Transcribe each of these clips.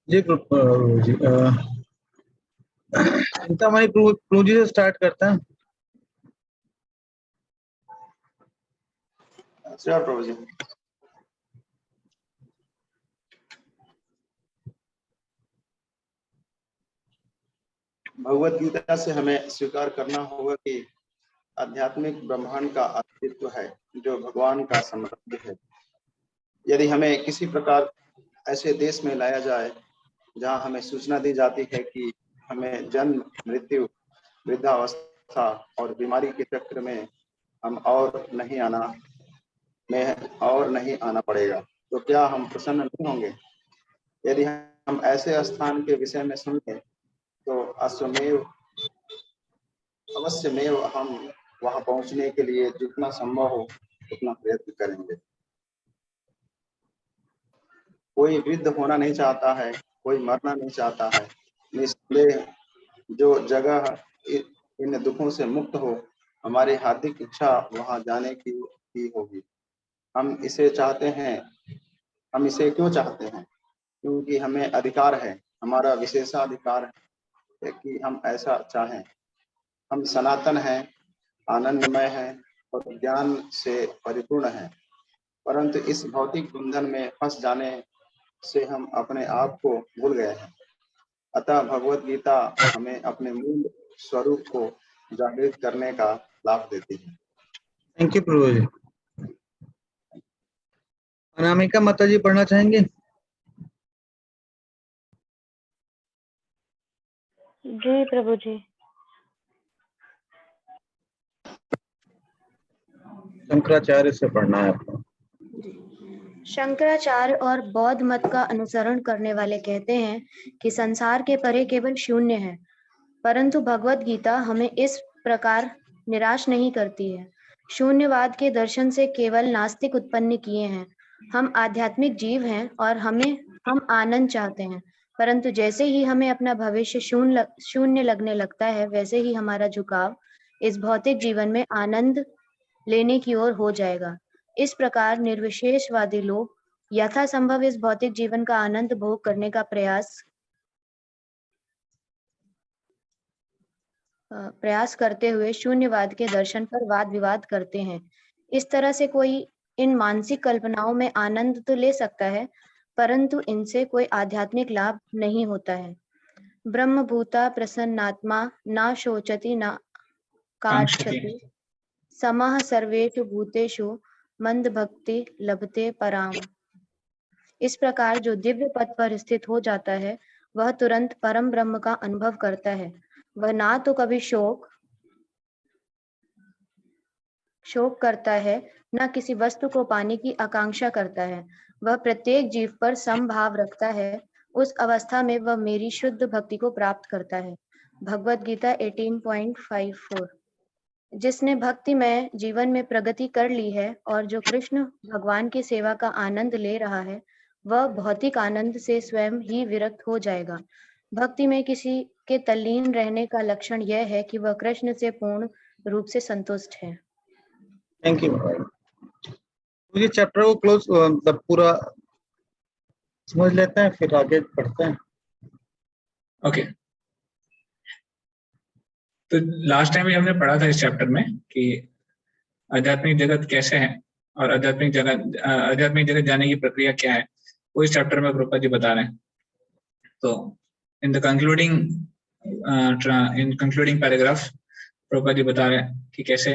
जी जी चिंतामणि प्रभु जी से स्टार्ट करते हैं। श्री प्रभु जी। भगवत गीता से हमें स्वीकार करना होगा कि आध्यात्मिक ब्रह्मांड का अस्तित्व है जो भगवान का साम्राज्य है। यदि हमें किसी प्रकार ऐसे देश में लाया जाए जहां हमें सूचना दी जाती है कि हमें जन्म, मृत्यु, वृद्धावस्था और बीमारी के चक्र में हम और नहीं आना पड़ेगा, तो क्या हम प्रसन्न नहीं होंगे? यदि हम ऐसे स्थान के विषय में सुन लें तो अवश्यमेव हम वहां पहुंचने के लिए जितना संभव हो उतना प्रयत्न करेंगे। कोई वृद्ध होना नहीं चाहता है, कोई मरना नहीं चाहता है। निस्संदेह जो जगह इन दुखों से मुक्त हो, हमारी हार्दिक इच्छा वहां जाने की होगी। हम इसे क्यों चाहते हैं? क्योंकि हमें अधिकार है, हमारा विशेषाधिकार है कि हम ऐसा चाहें। हम सनातन हैं, आनंदमय हैं और ज्ञान से परिपूर्ण हैं, परंतु इस भौतिक बंधन में फंस जाने से हम अपने आप को भूल गए हैं। अतः भगवत गीता हमें अपने मूल स्वरूप को जागृत करने का लाभ देती है। थैंक यू प्रभु जी। अनामिका माता जी पढ़ना चाहेंगे? जी प्रभु जी। शंकराचार्य से पढ़ना है आपको। शंकराचार्य और बौद्ध मत का अनुसरण करने वाले कहते हैं कि संसार के परे केवल शून्य है, परंतु भगवत गीता हमें इस प्रकार निराश नहीं करती है। शून्यवाद के दर्शन से केवल नास्तिक उत्पन्न किए हैं। हम आध्यात्मिक जीव हैं और हम आनंद चाहते हैं, परंतु जैसे ही हमें अपना भविष्य शून्य लगने लगता है, वैसे ही हमारा झुकाव इस भौतिक जीवन में आनंद लेने की ओर हो जाएगा। इस प्रकार निर्विशेषवादी लोग यथासंभव इस भौतिक जीवन का आनंद भोग करने का प्रयास करते हुए शून्यवाद के दर्शन पर वाद विवाद करते हैं। इस तरह से कोई इन मानसिक कल्पनाओं में आनंद तो ले सकता है, परंतु इनसे कोई आध्यात्मिक लाभ नहीं होता है। ब्रह्मभूता प्रसन्नात्मा न शोचति न काङ्क्षति समः सर्वेषु भूतेषु मंद भक्ति लभते पराम। इस प्रकार जो दिव्य पद पर स्थित हो जाता है, वह तुरंत परम ब्रह्म का अनुभव करता है। वह ना तो कभी शोक करता है, न किसी वस्तु को पाने की आकांक्षा करता है। वह प्रत्येक जीव पर समभाव रखता है। उस अवस्था में वह मेरी शुद्ध भक्ति को प्राप्त करता है। भगवत गीता 18.54। जिसने भक्ति में जीवन में प्रगति कर ली है और जो कृष्ण भगवान की सेवा का आनंद ले रहा है, वह भौतिक आनंद से स्वयं ही विरक्त हो जाएगा। भक्ति में किसी के तल्लीन रहने का लक्षण यह है कि वह कृष्ण से पूर्ण रूप से संतुष्ट है। Thank you. मुझे चैप्टर को क्लोज मतलब पूरा समझ लेते हैं, फिर आगे पढ़ते हैं। ओके। तो लास्ट टाइम भी हमने पढ़ा था इस चैप्टर में कि आध्यात्मिक जगत कैसे है और आध्यात्मिक जगत जाने की प्रक्रिया क्या है, वो इस चैप्टर में प्रभुपाद जी बता रहे हैं। तो इन कंक्लूडिंग पैराग्राफ प्रभुपाद जी बता रहे हैं कि कैसे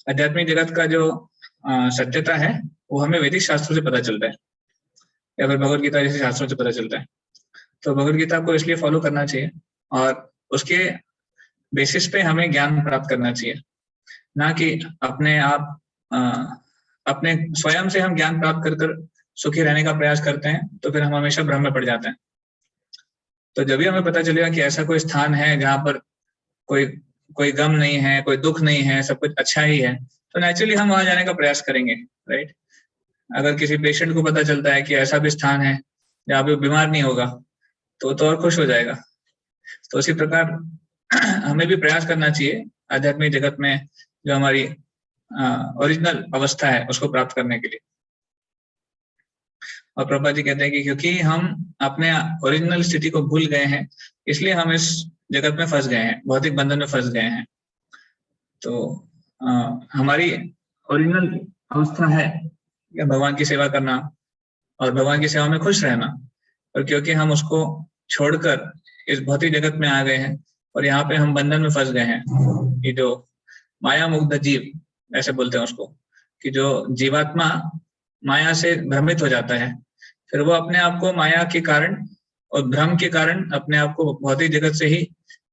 आध्यात्मिक जगत का जो सत्यता है वो हमें वैदिक शास्त्रों से पता चलता है या फिर भगवत गीता जैसे शास्त्रों से पता चलता है। तो भगवत गीता को इसलिए फॉलो करना चाहिए और उसके बेसिस पे हमें ज्ञान प्राप्त करना चाहिए, ना कि अपने स्वयं से हम ज्ञान प्राप्त कर सुखी रहने का प्रयास करते हैं तो फिर हम हमेशा भ्रम में पड़ जाते हैं। तो जब भी हमें पता चलेगा कि ऐसा कोई स्थान है जहाँ पर कोई गम नहीं है, कोई दुख नहीं है, सब कुछ अच्छा ही है, तो नेचुरली हम वहां जाने का प्रयास करेंगे, राइट। अगर किसी पेशेंट को पता चलता है कि ऐसा भी स्थान है जहाँ पे बीमार नहीं होगा तो और खुश हो जाएगा। तो उसी प्रकार हमें भी प्रयास करना चाहिए आध्यात्मिक जगत में जो हमारी ओरिजिनल अवस्था है उसको प्राप्त करने के लिए। और प्रभुपाद जी कहते हैं कि क्योंकि हम अपने ओरिजिनल स्थिति को भूल गए हैं, इसलिए हम इस जगत में फंस गए हैं, भौतिक बंधन में फंस गए हैं। तो हमारी ओरिजिनल अवस्था है भगवान की सेवा करना और भगवान की सेवा में खुश रहना, और क्योंकि हम उसको छोड़कर इस भौतिक जगत में आ गए हैं और यहाँ पे हम बंधन में फंस गए हैं। ये जो माया मुग्ध जीव ऐसे बोलते हैं उसको, कि जो जीवात्मा माया से भ्रमित हो जाता है, फिर वो अपने आप को माया के कारण और भ्रम के कारण अपने आप को भौतिक जगत से ही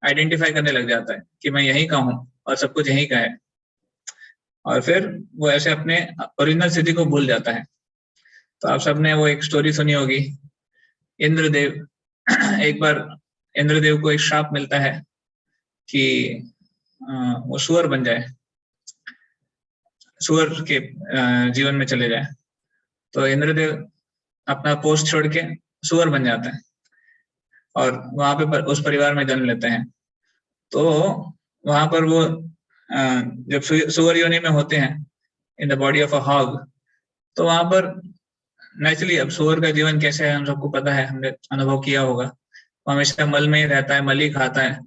आइडेंटिफाई करने लग जाता है कि मैं यहीं का हूँ और सब कुछ यहीं का है, और फिर वो ऐसे अपने ओरिजिनल स्थिति को भूल जाता है। तो आप सबने वो एक स्टोरी सुनी होगी, इंद्रदेव एक बार इंद्रदेव को एक श्राप मिलता है कि वो सुअर बन जाए, सुअर के जीवन में चले जाए। तो इंद्रदेव अपना पोस्ट छोड़ के सुअर बन जाता है और वहां पे उस परिवार में जन्म लेते हैं। तो वहां पर वो जब सुअर योनि में होते हैं in the body of a hog, तो वहां पर नेचुरली अब सुअर का जीवन कैसे है हम सबको पता है, हमने अनुभव किया होगा। वो हमेशा मल में रहता है, मल ही खाता है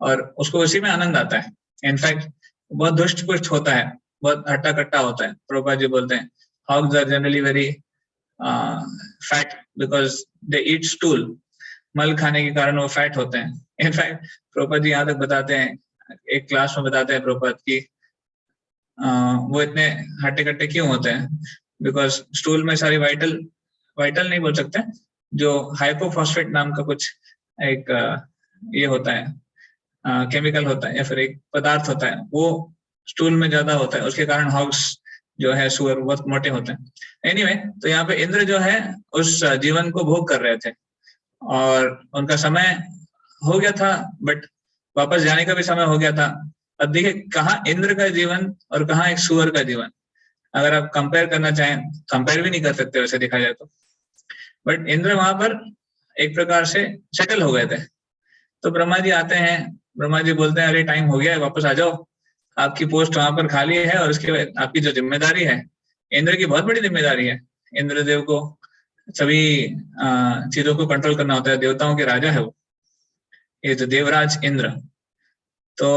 और उसको उसी में आनंद आता है। इनफैक्ट बहुत दुष्ट पुष्ट होता है, बहुत हट्टा कट्टा होता है। प्रभुपाद जी बोलते हैं hogs are generally very fat because they eat stool, मल खाने के कारण वो फैट होते हैं। इनफैक्ट प्रभुपाद जी यहाँ तक बताते हैं, एक क्लास में बताते हैं प्रभुपाद की वो इतने हट्टे कट्टे क्यों होते हैं, बिकॉज स्टूल में सारी वाइटल नहीं बोल सकते, जो हाइपोफॉस्फेट नाम का कुछ एक ये होता है, केमिकल होता है या फिर एक पदार्थ होता है, वो स्टूल में ज्यादा होता है, उसके कारण हॉग्स जो है सुअर बहुत मोटे होते हैं। एनीवे, तो यहाँ पे इंद्र जो है उस जीवन को भोग कर रहे थे और उनका समय हो गया था, बट वापस जाने का भी समय हो गया था। अब देखिए कहाँ इंद्र का जीवन और कहाँ एक सुअर का जीवन, अगर आप कंपेयर करना चाहें, कंपेयर भी नहीं कर सकते वैसे देखा जाए तो, बट इंद्र वहां पर एक प्रकार से सेटल हो गए थे। तो ब्रह्मा जी आते हैं, ब्रह्मा जी बोलते हैं अरे टाइम हो गया है, वापस आ जाओ, आपकी पोस्ट वहां पर खाली है और उसके बाद आपकी जो जिम्मेदारी है, इंद्र की बहुत बड़ी जिम्मेदारी है, इंद्रदेव को सभी चीजों को कंट्रोल करना होता है, देवताओं के राजा है वो, ये तो देवराज इंद्र। तो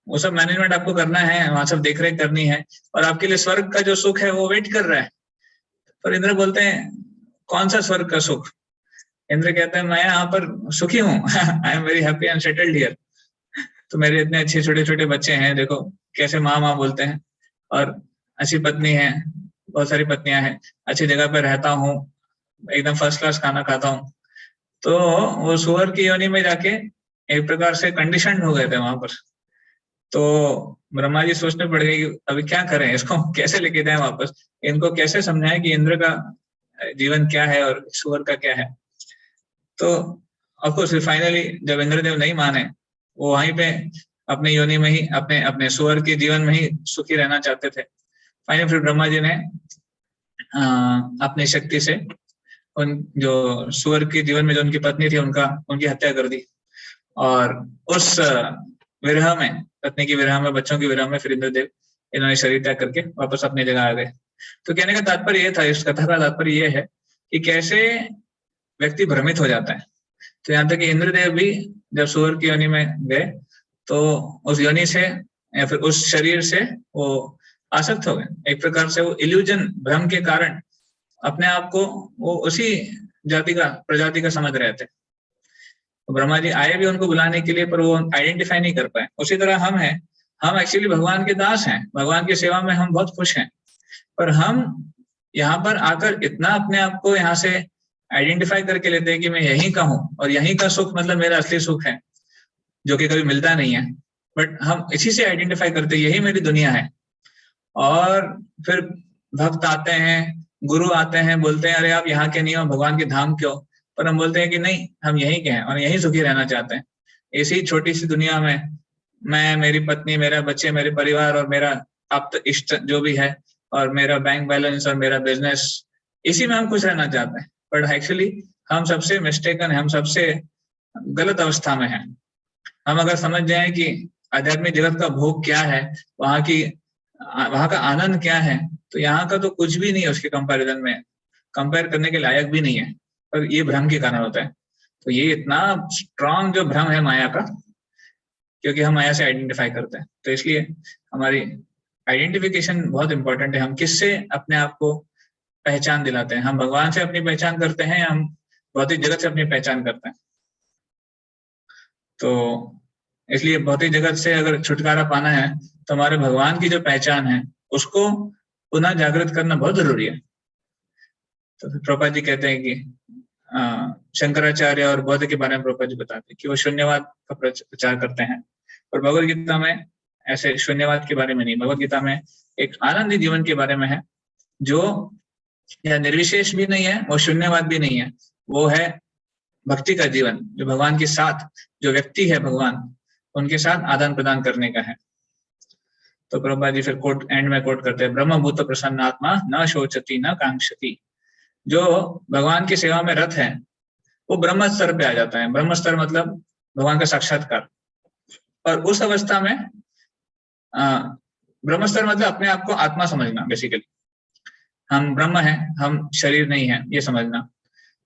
वो सब मैनेजमेंट आपको करना है, वहां सब देख रेख करनी है, और आपके लिए स्वर्ग का जो सुख है वो वेट कर रहा है। पर इंद्र बोलते हैं कौन सा स्वर्ग का सुख? इंद्र कहते हैं मैं यहाँ पर सुखी हूँ, I am very happy and settled here. तो मेरे इतने अच्छे छोटे छोटे बच्चे हैं, देखो कैसे माँ माँ बोलते हैं, और अच्छी पत्नी है, बहुत सारी पत्नियां हैं, अच्छी जगह पर रहता हूँ, एकदम फर्स्ट क्लास खाना खाता हूँ। तो वो सुअर की योनि में जाके एक प्रकार से कंडीशन हो गए थे वहां पर। तो ब्रह्मा जी सोचने पड़ गए कि अभी क्या करें, इसको कैसे लेके जाएं वापस, इनको कैसे समझाएं कि इंद्र का जीवन क्या है और सुअर का क्या है। तो ऑफकोर्स फाइनली जब इंद्रदेव नहीं माने, वो वहीं पे अपनी योनि में ही अपने सुअर के जीवन में ही सुखी रहना चाहते थे। फाइनली फिर ब्रह्मा जी ने अपनी शक्ति से उन जो सुअर के जीवन में जो उनकी पत्नी थी उनकी हत्या कर दी, और उस विरह में, पत्नी की विरह में, बच्चों की विरह में फिर इंद्रदेव इन्होंने शरीर त्याग करके वापस अपनी जगह आ गए। तो कहने का तात्पर्य ये था, इस कथा का तात्पर्य ये है कि कैसे व्यक्ति भ्रमित हो जाता है। तो यहाँ तक कि इंद्रदेव भी जब सुअर की योनि में गए तो उस योनि से या फिर उस शरीर से वो आसक्त हो गए। एक प्रकार से वो इल्यूजन, भ्रम के कारण अपने आप को वो उसी प्रजाति का समझ रहे थे। तो ब्रह्मा जी आए भी उनको बुलाने के लिए, पर वो आइडेंटिफाई नहीं कर पाए। उसी तरह हम हैं, हम एक्चुअली भगवान के दास हैं, भगवान की सेवा में हम बहुत खुश हैं, पर हम यहाँ पर आकर इतना अपने आप को यहाँ से आइडेंटिफाई करके लेते हैं कि मैं यहीं का हूँ और यहीं का सुख मतलब मेरा असली सुख है, जो कि कभी मिलता नहीं है। बट हम इसी से आइडेंटिफाई करते हैं यही मेरी दुनिया है। और फिर भक्त आते हैं, गुरु आते हैं, बोलते हैं अरे आप यहाँ के नहीं हो, भगवान के धाम क्यों? पर हम बोलते हैं कि नहीं, हम यहीं के हैं और यहीं सुखी रहना चाहते हैं। इसी छोटी सी दुनिया में मैं, मेरी पत्नी, मेरा बच्चे, मेरे परिवार और मेरा आप्त इष्ट जो भी है, और मेरा बैंक बैलेंस और मेरा बिजनेस, इसी में हम खुश रहना चाहते हैं। बट एक्चुअली हम सबसे मिस्टेकन है, हम सबसे गलत अवस्था में हैं। हम अगर समझ जाएं कि आध्यात्मिक जगत का भोग क्या है, वहां का आनंद क्या है, तो यहाँ का तो कुछ भी नहीं है उसके कंपैरिजन में, कंपेयर करने के लायक भी नहीं है। और ये भ्रम के कारण होता है। तो ये इतना स्ट्रांग जो भ्रम है माया का, क्योंकि हम माया से आइडेंटिफाई करते हैं, तो इसलिए हमारी आइडेंटिफिकेशन बहुत इंपॉर्टेंट है। हम किससे अपने आप को पहचान दिलाते हैं? हम भगवान से अपनी पहचान करते हैं या हम भौतिक जगत से अपनी पहचान करते हैं? तो इसलिए भौतिक जगत से अगर छुटकारा पाना है तो हमारे भगवान की जो पहचान है उसको पुनः जागृत करना बहुत जरूरी है। तो फिर प्रभुपाद जी कहते हैं कि शंकराचार्य और बौद्ध के बारे में प्रभुपाद जी बताते हैं कि वो शून्यवाद का प्रचार करते हैं, और भगवद गीता में ऐसे शून्यवाद के बारे में नहीं, भगवद गीता में एक आनंदी जीवन के बारे में है, जो या निर्विशेष भी नहीं है, वो शून्यवाद भी नहीं है, वो है भक्ति का जीवन, जो भगवान के साथ, जो व्यक्ति है भगवान, उनके साथ आदान प्रदान करने का है। तो प्रभुपाद जी फिर कोट एंड में कोट करते हैं, ब्रह्मभूत प्रसन्न आत्मा न शोचति न कांक्षति। जो भगवान की सेवा में रत है वो ब्रह्म स्तर पे आ जाता है। ब्रह्म स्तर मतलब भगवान का साक्षात्कार। और उस अवस्था में ब्रह्म स्तर मतलब अपने आप को आत्मा समझना, बेसिकली हम ब्रह्म हैं, हम शरीर नहीं है, ये समझना।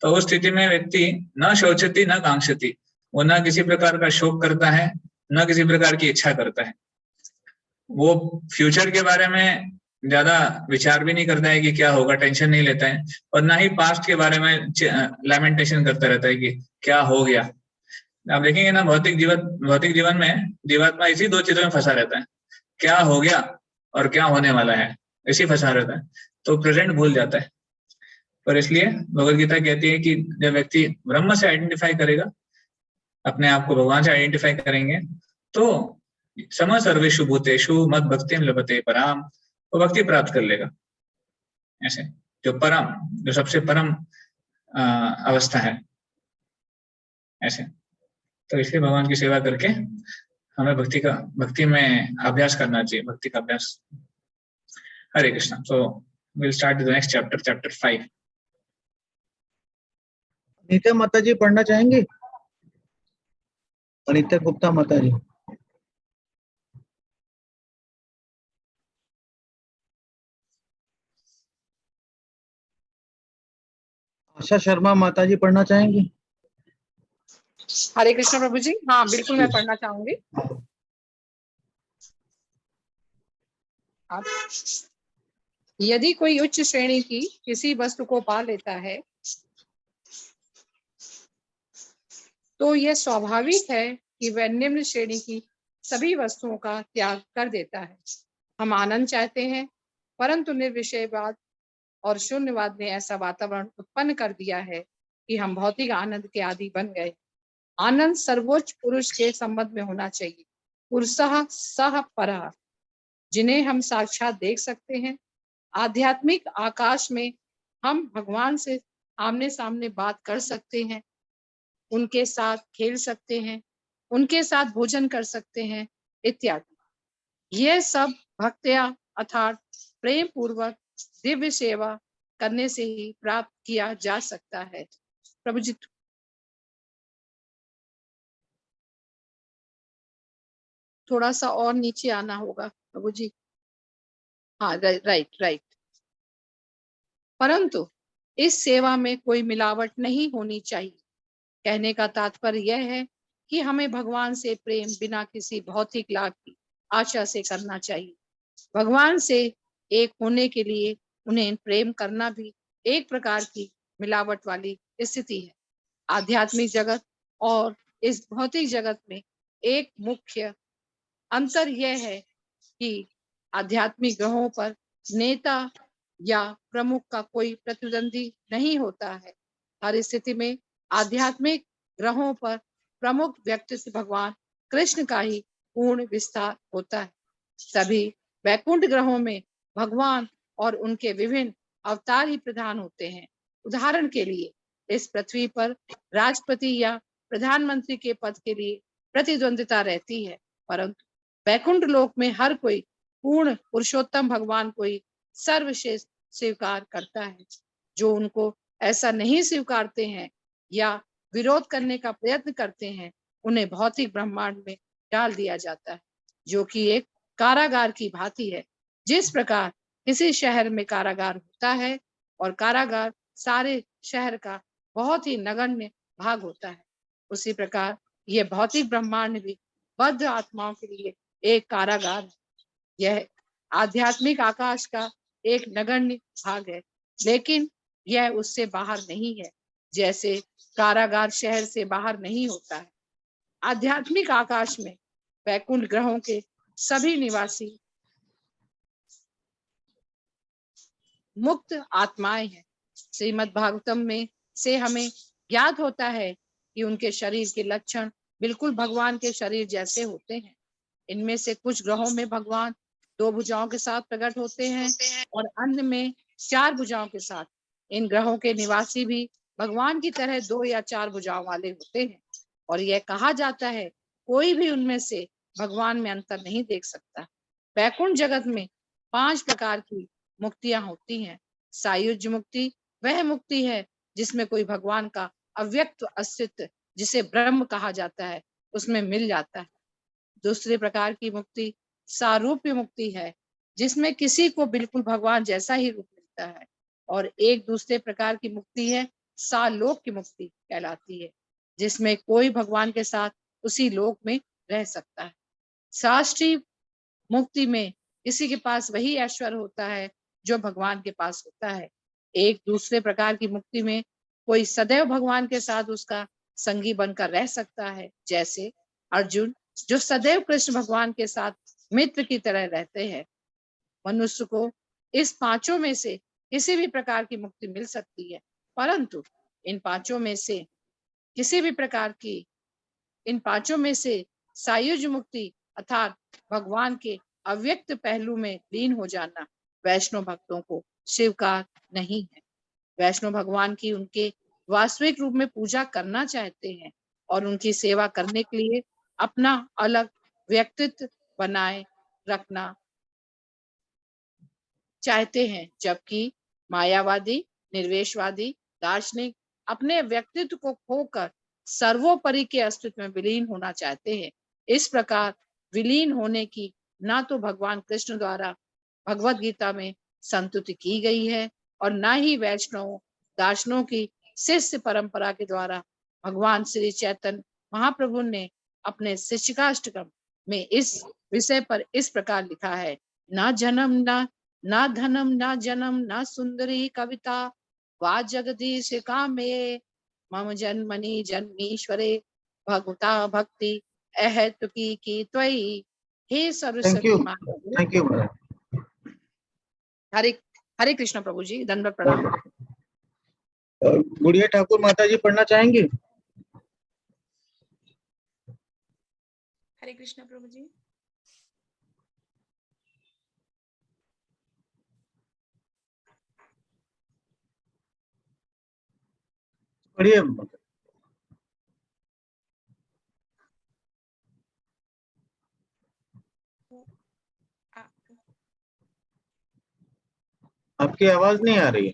तो उस स्थिति में व्यक्ति न शोचति न कांक्षति, वो न किसी प्रकार का शोक करता है, न किसी प्रकार की इच्छा करता है। वो फ्यूचर के बारे में ज्यादा विचार भी नहीं करता है कि क्या होगा, टेंशन नहीं लेता है, और ना ही पास्ट के बारे में लैमेंटेशन करता रहता है कि क्या हो गया। आप देखेंगे ना, भौतिक जीवन में जीवात्मा इसी दो चीजों में फंसा रहता है, क्या हो गया और क्या होने वाला है, इसी फंसा रहता है, तो प्रेजेंट भूल जाता है। पर इसलिए भगवद गीता कहती है कि जब व्यक्ति ब्रह्म से आइडेंटिफाई करेगा, अपने आप को भगवान से आइडेंटिफाई करेंगे, तो सम सर्वेषु भूतेषु मद भक्तिम लभते पराम, वो भक्ति प्राप्त कर लेगा। ऐसे जो परम, जो सबसे परम अवस्था है, ऐसे। तो इसलिए भगवान की सेवा करके हमें भक्ति में अभ्यास करना चाहिए, भक्ति का अभ्यास। Hare Krishna. So will start the next chapter, chapter 5। Anita Mata ji पढ़ना चाहेंगे? अनीता गुप्ता माता जी। आशा शर्मा माता जी पढ़ना चाहेंगी? हरे कृष्ण प्रभु जी। हाँ बिल्कुल, मैं पढ़ना चाहूंगी। यदि कोई उच्च श्रेणी की किसी वस्तु को पा लेता है तो यह स्वाभाविक है कि वह निम्न श्रेणी की सभी वस्तुओं का त्याग कर देता है। हम आनंद चाहते हैं, परंतु निर्विषयवाद और शून्यवाद ने ऐसा वातावरण उत्पन्न कर दिया है कि हम भौतिक आनंद के आदी बन गए। आनंद सर्वोच्च पुरुष के संबंध में होना चाहिए, पुरुषः सह परः, जिन्हें हम साक्षात देख सकते हैं। आध्यात्मिक आकाश में हम भगवान से आमने सामने बात कर सकते हैं, उनके साथ खेल सकते हैं, उनके साथ भोजन कर सकते हैं इत्यादि। यह सब भक्त्या अर्थात प्रेम पूर्वक दिव्य सेवा करने से ही प्राप्त किया जा सकता है। प्रभु जी। थोड़ा सा और नीचे आना होगा प्रभु जी। हाँ राइट। परंतु इस सेवा में कोई मिलावट नहीं होनी चाहिए। कहने का तात्पर्य यह है कि हमें भगवान से प्रेम बिना किसी भौतिक लाभ की आशा से करना चाहिए। भगवान से एक होने के लिए उन्हें प्रेम करना भी एक प्रकार की मिलावट वाली स्थिति है। आध्यात्मिक जगत और इस भौतिक जगत में एक मुख्य अंतर यह है कि आध्यात्मिक ग्रहों पर नेता या प्रमुख का कोई प्रतिद्वंदी नहीं होता है। हर स्थिति में आध्यात्मिक ग्रहों पर प्रमुख व्यक्तित्व भगवान कृष्ण का ही पूर्ण विस्तार होता है। सभी वैकुंठ ग्रहों में भगवान और उनके विभिन्न अवतार ही प्रधान होते हैं। उदाहरण के लिए इस पृथ्वी पर राष्ट्रपति या प्रधानमंत्री के पद के लिए प्रतिद्वंदिता रहती है, परंतु वैकुंठ लोक में हर कोई पूर्ण पुरुषोत्तम भगवान को ही सर्वश्रेष्ठ स्वीकार करता है। जो उनको ऐसा नहीं स्वीकारते हैं या विरोध करने का प्रयत्न करते हैं, उन्हें भौतिक ब्रह्मांड में डाल दिया जाता है, जो कि एक कारागार की भांति है। जिस प्रकार किसी शहर में कारागार होता है और कारागार सारे शहर का बहुत ही नगण्य भाग होता है। उसी प्रकार यह भौतिक ब्रह्मांड भी बद्ध आत्माओं के लिए एक कारागार है। यह आध्यात्मिक आकाश का एक नगण्य भाग है, लेकिन यह उससे बाहर नहीं है, जैसे कारागार शहर से बाहर नहीं होता है। आध्यात्मिक आकाश में वैकुंठ ग्रहों के सभी निवासी मुक्त आत्माएं हैं। श्रीमद् भागवतम में से हमें ज्ञात होता है कि उनके शरीर के लक्षण बिल्कुल भगवान के शरीर जैसे होते हैं। इनमें से कुछ ग्रहों में भगवान 2 भुजाओं के साथ प्रकट होते हैं और अन्य में 4 भुजाओं के साथ। इन ग्रहों के निवासी भी भगवान की तरह 2 या 4 भुजाओं वाले होते हैं और यह कहा जाता है कोई भी उनमें से भगवान में अंतर नहीं देख सकता। वैकुंठ जगत में 5 प्रकार की मुक्तियां होती हैं। सायुज्य मुक्ति वह मुक्ति है जिसमें कोई भगवान का अव्यक्त अस्तित्व, जिसे ब्रह्म कहा जाता है, उसमें मिल जाता है। दूसरे प्रकार की मुक्ति सारूप्य मुक्ति है, जिसमें किसी को बिल्कुल भगवान जैसा ही रूप मिलता है। और एक दूसरे प्रकार की मुक्ति है सालोक की मुक्ति कहलाती है, जिसमें कोई भगवान के साथ उसी लोक में रह सकता है। शास्त्रीय मुक्ति में किसी के पास वही ऐश्वर्य होता है जो भगवान के पास होता है। एक दूसरे प्रकार की मुक्ति में कोई सदैव भगवान के साथ उसका संगी बनकर रह सकता है, जैसे अर्जुन जो सदैव कृष्ण भगवान के साथ मित्र की तरह रहते हैं। मनुष्य को इस 5 में से किसी भी प्रकार की मुक्ति मिल सकती है, परंतु इन 5 में से किसी भी प्रकार की इन 5 में से सायुज मुक्ति अर्थात भगवान के अव्यक्त पहलू में लीन हो जाना वैष्णव भक्तों को स्वीकार नहीं है। वैष्णव भगवान की उनके वास्तविक रूप में पूजा करना चाहते हैं और उनकी सेवा करने के लिए अपना अलग व्यक्तित्व बनाए रखना चाहते हैं, जबकि मायावादी, निर्वेशवादी, दार्शनिक अपने व्यक्तित्व को खोकर सर्वोपरि के अस्तित्व में विलीन होना चाहते हैं। इस प्रकार विलीन होने की ना तो भगवान कृष्ण द्वारा भगवत गीता में संतुति की गई है और ना ही वैष्णव दार्शनों की शिष्य परंपरा के द्वारा भगवान श्री चैतन्य महाप्रभु ने अपने शिक्षिकाष्टकम में इस विषय पर इस प्रकार लिखा है। ना जन्म ना धनम ना जन्म ना सुंदरी कविता वा जगदीश कामे मम जन्मनि जन्मीश्वरे भगवता भक्ति अहेतुकी की त्वयि। हे थैंक सरस्वती यू, माता। थैंक यू महाराज। हरे हरे कृष्ण प्रभु जी, दंडवत प्रणाम। गुड़िया ठाकुर माता जी पढ़ना चाहेंगे? हरे कृष्ण प्रभु जी। पढ़िए। आपकी आवाज नहीं आ रही है।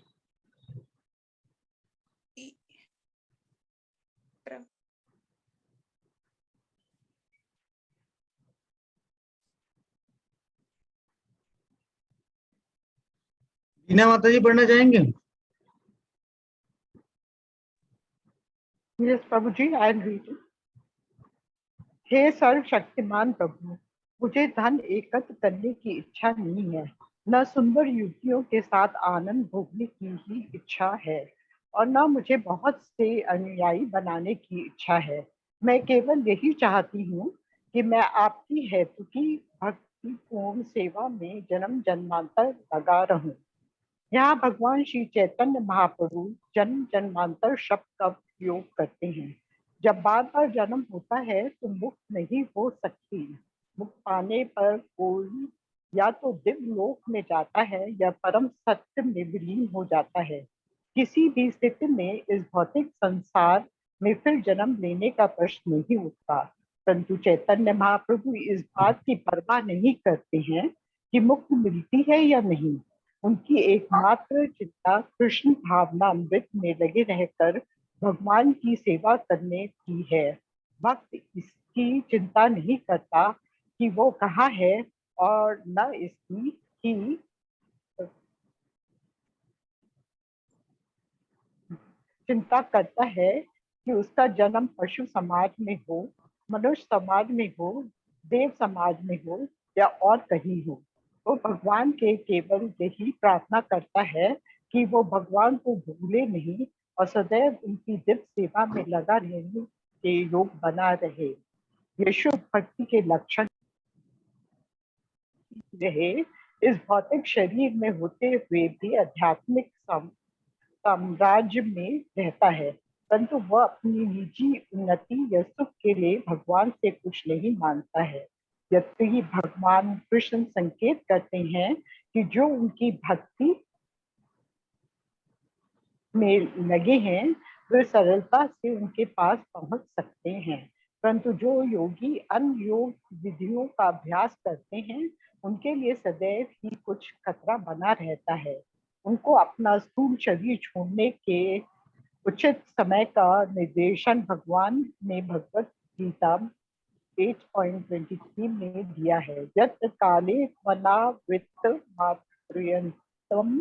बीना माता जी पढ़ना चाहेंगे? Yes, Prabhuji, I'll read it. हे सर्वशक्तिमान प्रभु, मुझे धन एकत्र करने की इच्छा नहीं है, न सुंदर युवतियों के साथ आनंद भोगने की ही इच्छा है और न मुझे बहुत से अनुयायी बनाने की इच्छा है। मैं केवल यही चाहती हूँ कि मैं आपकी हेतु की भक्तिपूर्ण सेवा में जन्म जन्मांतर लगा रहूं। यहाँ भगवान श्री चैतन्य महाप्रभु जन्म जन्मांतर शब्द का उपयोग करते हैं। जब बार बार जन्म होता है तो मुक्त नहीं हो सकती। मुक्त पाने पर कोई या तो दिव्य लोक में जाता है या परम सत्य में विलीन हो जाता है। किसी भी स्थिति में इस भौतिक संसार में फिर जन्म लेने का प्रश्न नहीं उठता। परंतु चैतन्य महाप्रभु इस बात की परवाह नहीं करते हैं कि मुक्ति मिलती है या नहीं। उनकी एकमात्र चिंता कृष्ण भावनामृत में लगे रहकर भगवान की सेवा करने की है। भक्त इसकी चिंता नहीं करता कि वो कहाँ है और न इसकी कि चिंता करता है कि उसका जन्म पशु समाज में हो, मनुष्य समाज में हो, देव समाज में हो या और कहीं हो, वो भगवान के केवल यही प्रार्थना करता है कि वो भगवान को भूले नहीं और सदैव उनकी दिव्य सेवा में लगा रहने के योग बना रहे। यीशु भक्ति के लक्षण रहे, इस भौतिक शरीर में होते हुए भी आध्यात्मिक साम्राज्य में रहता है, परंतु वह अपनी निजी उन्नति या सुख के लिए भगवान से कुछ नहीं मांगता है। यद्यपि भगवान कृष्ण संकेत करते हैं कि जो उनकी भक्ति में लगे हैं वे सरलता से उनके पास पहुंच सकते हैं, परंतु जो योगी अन्य योग विधियों का अभ्यास करते हैं उनके लिए सदैव ही कुछ खतरा बना रहता है। उनको अपना स्थूल शरीर छोड़ने के उचित समय का निर्देशन भगवान ने भगवत गीता 8.23 में दिया है। यत् काले वनावृत्त मात्रयन्तम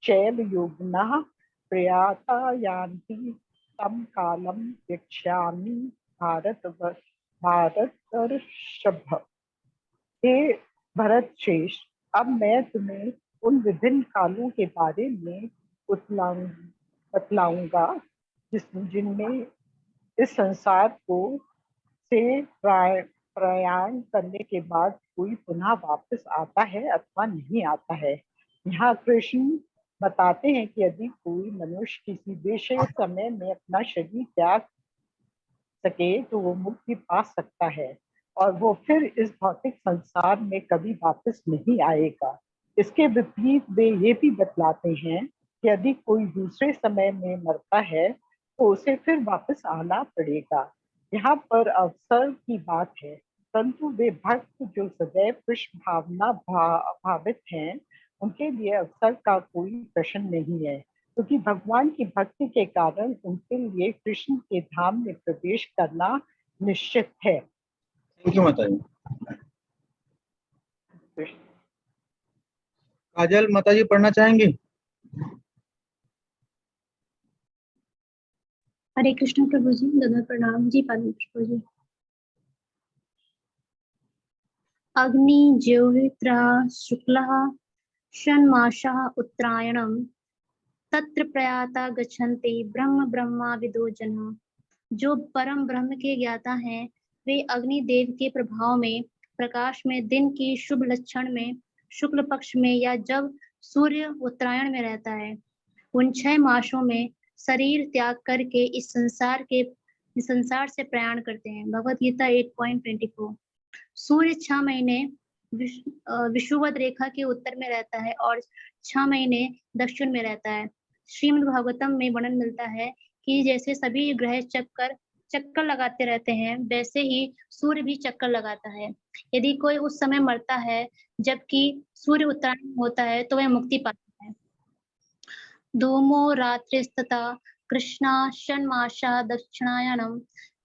चैव योगिनः प्रयाता यान्ति तम कालम वक्ष्यामि भारतर्षभ। हे भरत श्रेष्ठ, अब मैं तुम्हें उन विभिन्न कालों के बारे में बतलाऊंगा जिनमें इस संसार को से प्रयाण करने के बाद कोई पुनः वापस आता है अथवा नहीं आता है। यहाँ कृष्ण बताते हैं कि यदि कोई मनुष्य किसी विशेष समय में अपना शरीर त्याग सके तो वो मुक्ति पा सकता है और वो फिर इस भौतिक संसार में कभी वापस नहीं आएगा। इसके विपरीत वे ये भी बतलाते हैं कि यदि कोई दूसरे समय में मरता है तो उसे फिर वापस आना पड़ेगा। यहाँ पर अवसर की बात है, परंतु वे भक्त जो सदैव कृष्ण भावना भावित हैं उनके लिए अवसर का कोई प्रश्न नहीं है, क्योंकि भगवान की भक्ति के कारण उनके लिए कृष्ण के धाम में प्रवेश करना निश्चित है। थैंक यू माता जी। काजल माता जी पढ़ना चाहेंगे? हरे कृष्ण प्रभु जी, दंडवत प्रणाम जी। पालन प्रभु जी। अग्नि ज्योतिरा शुक्लः षण्मासः उत्तरायणम् तत्र प्रयाता गच्छन्ति ब्रह्म ब्रह्मा विदो जनः। जो परम ब्रह्म के ज्ञाता हैं वे अग्नि देव के प्रभाव में प्रकाश में दिन की शुभ लक्षण में शुक्ल पक्ष में या जब सूर्य उत्तरायण में रहता है उन 6 मासों में शरीर त्याग करके इस संसार से प्रयाण करते हैं। भगवत गीता 8.24। सूर्य 6 महीने विषुवत रेखा के उत्तर में रहता है और 6 महीने दक्षिण में रहता है। श्रीमद् भागवतम में वर्णन मिलता है कि जैसे सभी ग्रह चक्कर लगाते रहते हैं वैसे ही सूर्य भी चक्कर लगाता है। यदि कोई उस समय मरता है जबकि सूर्य उत्तरायण होता है तो वह मुक्ति पाता है। धूमो रात्रिस्तथा कृष्णा षण्मासा दक्षिणायनम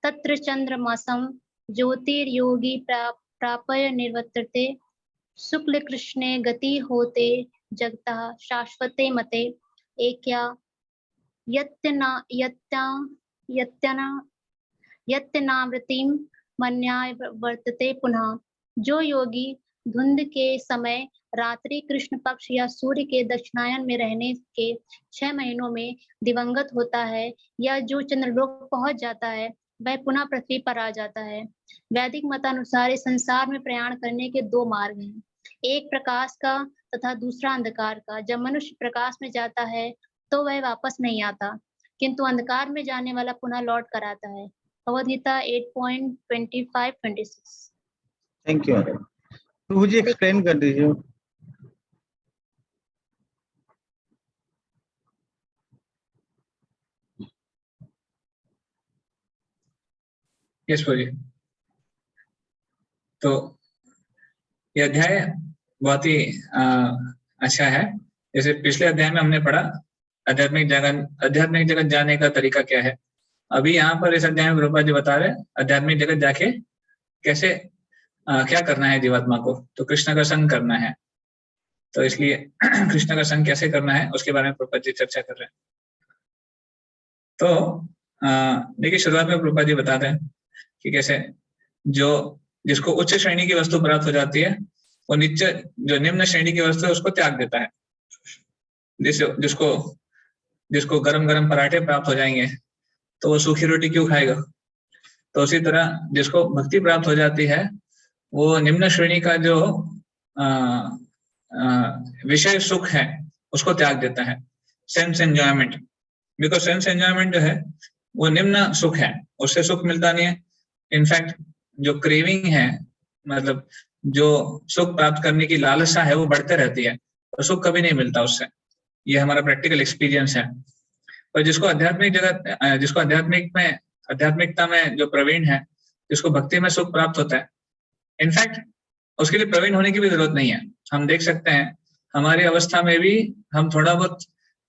तत्र चंद्रमासम ज्योतिर्योगी प्रापय निर्वर्तते शुक्ल कृष्णे गति होते जगता शाश्वते मते एक्या यत्नावृतिम मन्याय वर्तते पुनः। जो योगी धुंध के समय रात्रि कृष्ण पक्ष या सूर्य के दक्षिणायन में रहने के 6 महीनों में दिवंगत होता है या जो चंद्रलोक पहुंच जाता है वह पुनः पृथ्वी पर आ जाता है। वैदिक मतानुसार इस संसार में प्रयाण करने के 2 मार्ग हैं, एक प्रकाश का तथा दूसरा अंधकार का। जब मनुष्य प्रकाश में जाता है तो वह वापस नहीं आता, किंतु अंधकार में जाने वाला पुनः लौट कर आता है। भगवद गीता 8.25-26। Thank you. प्रभु जी एक्सप्लेन कर दीजिए। यस प्रभु जी। तो ये अध्याय बहुत ही अच्छा है। जैसे पिछले अध्याय में हमने पढ़ा आध्यात्मिक जगत जाने का तरीका क्या है। अभी यहाँ पर इस अध्याय में प्रभुपाद जी बता रहे आध्यात्मिक जगत जाके कैसे क्या करना है जीवात्मा को, तो कृष्ण का संग करना है। तो इसलिए कृष्ण का संग कैसे करना है उसके बारे में प्रभुपाद जी चर्चा कर रहे हैं। तो देखिए शुरुआत में प्रभुपाद जी बताते हैं कि कैसे जिसको उच्च श्रेणी की वस्तु प्राप्त हो जाती है वो जो निम्न श्रेणी की वस्तु है उसको त्याग देता है। जिसको गरम गरम पराठे प्राप्त हो जाएंगे तो वो सूखी रोटी क्यों खाएगा। तो उसी तरह जिसको भक्ति प्राप्त हो जाती है वो निम्न श्रेणी का जो विषय सुख है उसको त्याग देता है, sense enjoyment. Because sense enjoyment जो है वो निम्न सुख है, उससे सुख मिलता नहीं है। इनफैक्ट जो क्रेविंग है, मतलब जो सुख प्राप्त करने की लालसा है वो बढ़ते रहती है, तो सुख कभी नहीं मिलता उससे। ये हमारा प्रैक्टिकल एक्सपीरियंस है। पर जिसको आध्यात्मिकता में जो प्रवीण है, जिसको भक्ति में सुख प्राप्त होता है, इनफैक्ट उसके लिए प्रवीण होने की भी जरूरत नहीं है। हम देख सकते हैं हमारी अवस्था में भी हम थोड़ा बहुत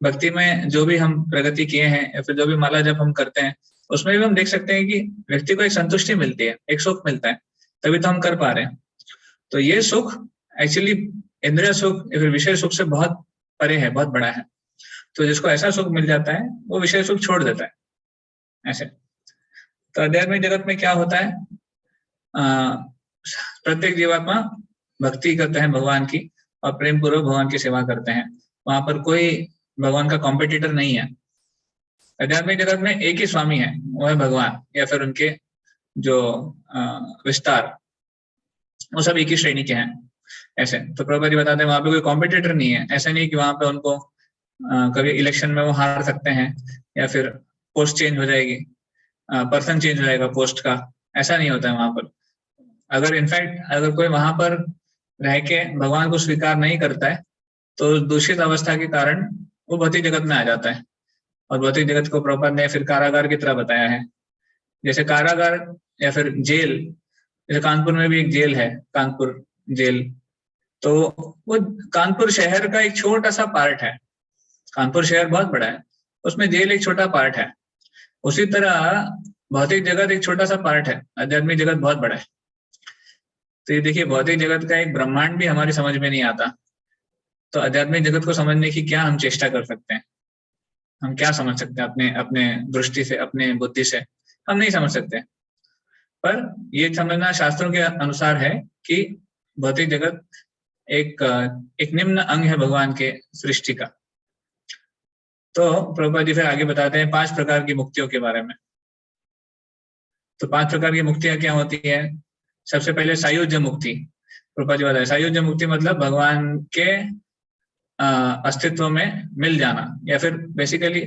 भक्ति में जो भी हम प्रगति किए हैं या फिर जो भी माला जप हम करते हैं उसमें भी हम देख सकते हैं कि व्यक्ति को एक संतुष्टि मिलती है, एक सुख मिलता है, तभी तो हम कर पा रहे हैं। तो ये सुख एक्चुअली इंद्रिय सुख या फिर विषय सुख से बहुत परे है, बहुत बड़ा है। तो जिसको ऐसा सुख मिल जाता है वो विषय सुख छोड़ देता है ऐसे। तो आध्यात्मिक जगत में क्या होता है, प्रत्येक जीवात्मा भक्ति करते हैं भगवान की और प्रेम पूर्वक भगवान की सेवा करते हैं। वहां पर कोई भगवान का कॉम्पिटिटर नहीं है। आध्यात्मिक जगत में एक ही स्वामी है, वो है भगवान या फिर उनके जो विस्तार, वो सब एक ही श्रेणी के हैं ऐसे। तो प्रभुपाद जी बताते हैं वहां पे कोई कॉम्पिटिटर नहीं है। ऐसा नहीं कि वहां पे उनको कभी इलेक्शन में वो हार सकते हैं या फिर पोस्ट चेंज हो जाएगी, पर्सन चेंज हो जाएगा पोस्ट का, ऐसा नहीं होता है वहां पर। अगर कोई वहां पर रह के भगवान को स्वीकार नहीं करता है तो दूषित अवस्था के कारण वो भौतिक जगत में आ जाता है। और भौतिक जगत को प्रभुपाद ने फिर कारागार की तरह बताया है। जैसे कारागार या फिर जेल, जैसे कानपुर में भी एक जेल है, कानपुर जेल, तो वो कानपुर शहर का एक छोटा सा पार्ट है। कानपुर शहर बहुत बड़ा है, उसमें जेल एक छोटा पार्ट है। उसी तरह भौतिक जगत एक छोटा सा पार्ट है, आध्यात्मिक जगत बहुत बड़ा है। तो ये देखिए भौतिक जगत का एक ब्रह्मांड भी हमारी समझ में नहीं आता, तो आध्यात्मिक जगत को समझने की क्या हम चेष्टा कर सकते हैं? हम क्या समझ सकते हैं अपने दृष्टि से, अपने बुद्धि से? हम नहीं समझ सकते। पर ये समझना शास्त्रों के अनुसार है कि भौतिक जगत एक निम्न अंग है भगवान के सृष्टि का। तो प्रभुपाद जी फिर आगे बताते हैं 5 प्रकार की मुक्तियों के बारे में। तो 5 प्रकार की मुक्तियां क्या होती है? सबसे पहले सायुज्य मुक्ति। प्रभुपाद जी बताते हैं सायुज्य मुक्ति मतलब भगवान के अस्तित्व में मिल जाना, या फिर बेसिकली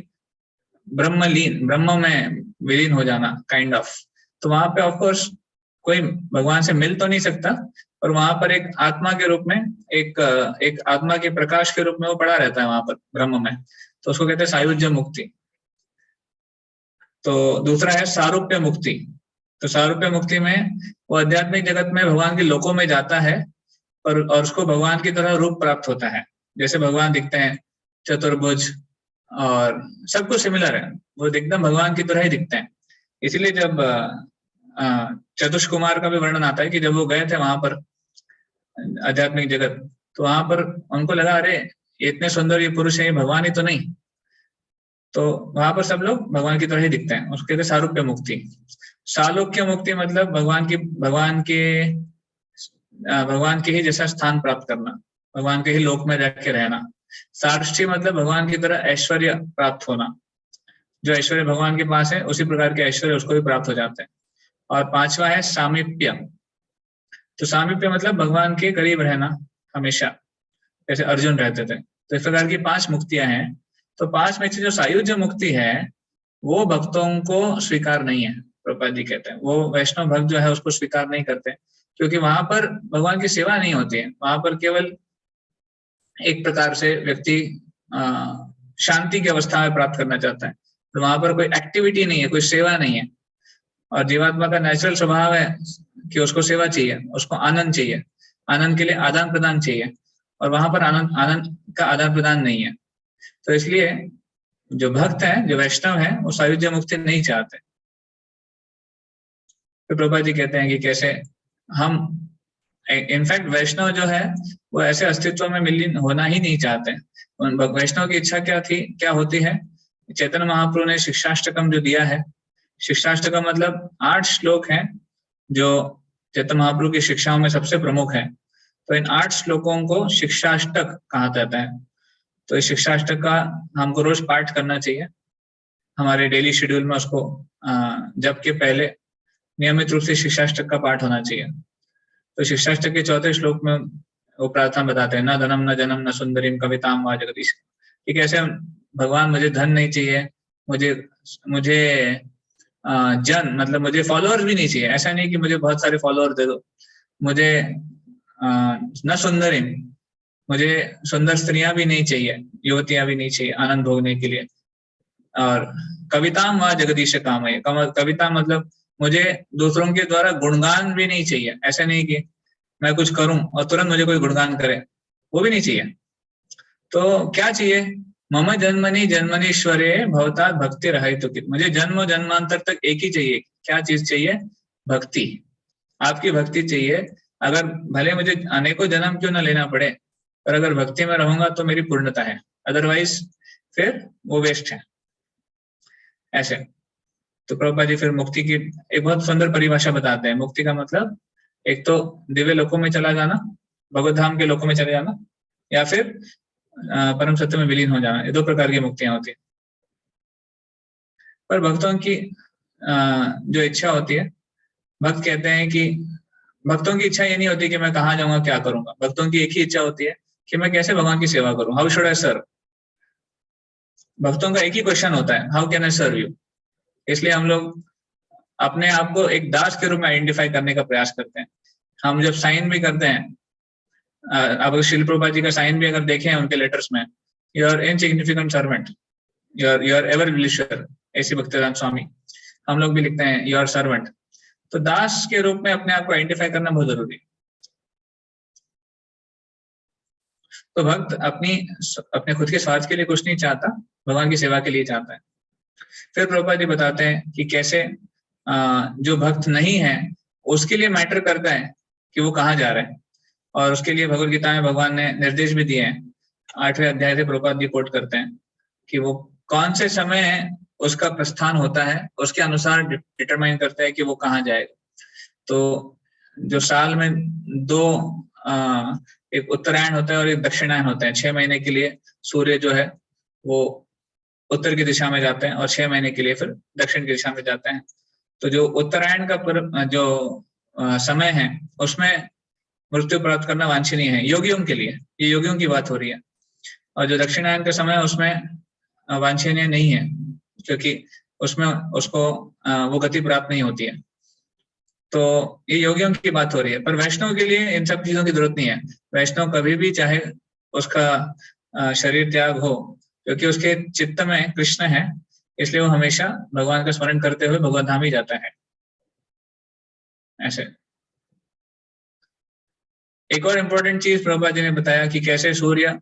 ब्रह्म में विलीन हो जाना, काइंड ऑफ। तो वहां पे ऑफ कोर्स कोई भगवान से मिल तो नहीं सकता, और वहां पर एक आत्मा के रूप में, एक आत्मा के प्रकाश के रूप में वो पड़ा रहता है वहां पर ब्रह्म में। तो उसको कहते हैं सायुज्य मुक्ति। तो दूसरा है सारूप्य मुक्ति। तो सारूप्य मुक्ति में वो आध्यात्मिक जगत में भगवान के लोकों में जाता है और उसको भगवान की तरह रूप प्राप्त होता है। जैसे भगवान दिखते हैं चतुर्भुज और सब कुछ सिमिलर है, वो एकदम भगवान की तरह ही दिखते हैं। इसलिए जब चतुष कुमार का भी वर्णन आता है कि जब वो गए थे वहां पर आध्यात्मिक जगत, तो वहां पर उनको लगा अरे ये इतने सुंदर ये पुरुष है, ये भगवान ही तो नहीं। तो वहां पर सब लोग भगवान की तरह ही दिखते हैं, उसको कहते हैं सारूप्य मुक्ति। सालोक्य मुक्ति मतलब भगवान के ही जैसा स्थान प्राप्त करना, भगवान के ही लोक में रह के रहना। सार्ष्टी मतलब भगवान की तरह ऐश्वर्य प्राप्त होना, जो ऐश्वर्य भगवान के पास है उसी प्रकार के ऐश्वर्य उसको भी प्राप्त हो जाते हैं। और 5वां है सामीप्य। तो सामीप्य मतलब भगवान के करीब रहना हमेशा, जैसे अर्जुन रहते थे। तो इस प्रकार की 5 मुक्तियां हैं। तो 5 में से जो सायुज्य मुक्ति है वो भक्तों को स्वीकार नहीं है। प्रभुपाद जी कहते हैं वो वैष्णव भक्त जो है उसको स्वीकार नहीं करते, क्योंकि वहां पर भगवान की सेवा नहीं होती है। वहां पर केवल एक प्रकार से व्यक्ति शांति की अवस्था में प्राप्त करना चाहता है। तो वहां पर कोई एक्टिविटी नहीं है, कोई सेवा नहीं है। और जीवात्मा का नेचुरल स्वभाव है कि उसको सेवा चाहिए, उसको आनंद चाहिए, आनंद के लिए आदान प्रदान चाहिए, और वहां पर आनंद का आदान प्रदान नहीं है। तो इसलिए जो भक्त है, जो वैष्णव है, वो सायुज्य मुक्ति नहीं चाहते। तो प्रभुपाद जी कहते हैं कि कैसे हम, इनफैक्ट वैष्णव जो है वो ऐसे अस्तित्व में विलीन होना ही नहीं चाहते। वैष्णव की इच्छा क्या होती है चैतन्य महाप्रभु ने शिक्षाष्टकम जो दिया है, शिक्षाष्टकम मतलब 8 श्लोक हैं जो चैतन्य महाप्रभु की शिक्षाओं में सबसे प्रमुख है। तो इन 8 श्लोकों को शिक्षाष्टक कहा जाता है। तो इस शिक्षाष्टक का हमको रोज पाठ करना चाहिए। हमारे डेली शेड्यूल में उसको जब के पहले नियमित रूप से शिक्षाष्टक का पाठ होना चाहिए। तो शिक्षाष्टक के 4थे श्लोक में वो प्रार्थना बताते हैं, न धनम न जनम न सुंदरीम कविताम वा जगदीश। कि कैसे भगवान मुझे धन नहीं चाहिए, मुझे जन मतलब मुझे फॉलोअर्स भी नहीं चाहिए। ऐसा नहीं कि मुझे बहुत सारे फॉलोअर्स दे दो। मुझे न सुंदरीम, मुझे सुंदर स्त्रियां भी नहीं चाहिए, युवतियां भी नहीं चाहिए आनंद भोगने के लिए। और कविताम वा जगदीश कामय, कविता मतलब मुझे दूसरों के द्वारा गुणगान भी नहीं चाहिए। ऐसा नहीं कि मैं कुछ करूं और तुरंत मुझे कोई गुणगान करे, वो भी नहीं चाहिए। तो क्या चाहिए? मम जन्मनि जन्मनीश्वरे भवता भक्ति रहे तो कित, मुझे जन्म जन्मांतर तक एक ही चाहिए। क्या चीज चाहिए? भक्ति, आपकी भक्ति चाहिए। अगर भले मुझे अनेकों जन्म क्यों ना लेना पड़े, पर अगर भक्ति में रहूंगा तो मेरी पूर्णता है, अदरवाइज फिर वो वेस्ट है। ऐसे तो प्रभुपाद जी फिर मुक्ति की एक बहुत सुंदर परिभाषा बताते हैं। मुक्ति का मतलब एक तो दिव्य लोकों में चला जाना, भगवत धाम के लोकों में चले जाना, या फिर परम सत्य में विलीन हो जाना। ये 2 प्रकार की मुक्तियां होती है। पर भक्तों की जो इच्छा होती है, भक्त कहते हैं कि भक्तों की इच्छा ये नहीं होती कि मैं कहाँ जाऊंगा क्या करूंगा। भक्तों की एक ही इच्छा होती है कि मैं कैसे भगवान की सेवा करूं, हाउ शुड आई सर्व। भक्तों का एक ही क्वेश्चन होता है, how can I serve you. इसलिए हम लोग अपने आप को एक दास के रूप में आइडेंटिफाई करने का प्रयास करते हैं। हम जब साइन भी करते हैं, अब शिल प्रभुपाद जी का साइन भी अगर देखें उनके लेटर्स में, your insignificant servant, your ever wellwisher, ऐसी भक्तिवेदांत स्वामी, हम लोग भी लिखते हैं योर सर्वेंट। तो दास के रूप में अपने आप को आइडेंटिफाई करना बहुत जरूरी है। तो भक्त अपने खुद के स्वार्थ के लिए कुछ नहीं चाहता, भगवान की सेवा के लिए चाहता है। फिर प्रभुपाद जी बताते हैं कि कैसे जो भक्त नहीं है उसके लिए मैटर करता है कि वो कहाँ जा रहा है। और उसके लिए भगवद गीता में भगवान ने निर्देश भी दिए हैं। 8वें अध्याय से प्रभुपाद जी कोट करते हैं कि वो कौन से समय उसका प्रस्थान होता है, उसके अनुसार डिटरमाइन करता है कि वो कहाँ जाएगा। तो जो साल में 2 एक उत्तरायण होता है और एक दक्षिणायन होता है। 6 महीने के लिए सूर्य जो है वो उत्तर की दिशा में जाते हैं और 6 महीने के लिए फिर दक्षिण की दिशा में जाते हैं। तो जो उत्तरायण का जो समय है उसमें मृत्यु प्राप्त करना वांछनीय है योगियों के लिए, ये योगियों की बात हो रही है। और जो दक्षिणायन का समय है उसमें वांछनीय नहीं है, क्योंकि उसमें उसको वो गति प्राप्त नहीं होती है। तो ये योगियों की बात हो रही है। पर वैष्णव के लिए इन सब चीजों की जरूरत नहीं है। वैष्णव कभी भी चाहे उसका शरीर त्याग हो, क्योंकि उसके चित्त में कृष्ण है, इसलिए वो हमेशा भगवान का स्मरण करते हुए भगवत धाम ही जाता है। ऐसे एक और इम्पोर्टेंट चीज प्रभुपाद जी ने बताया कि कैसे सूर्य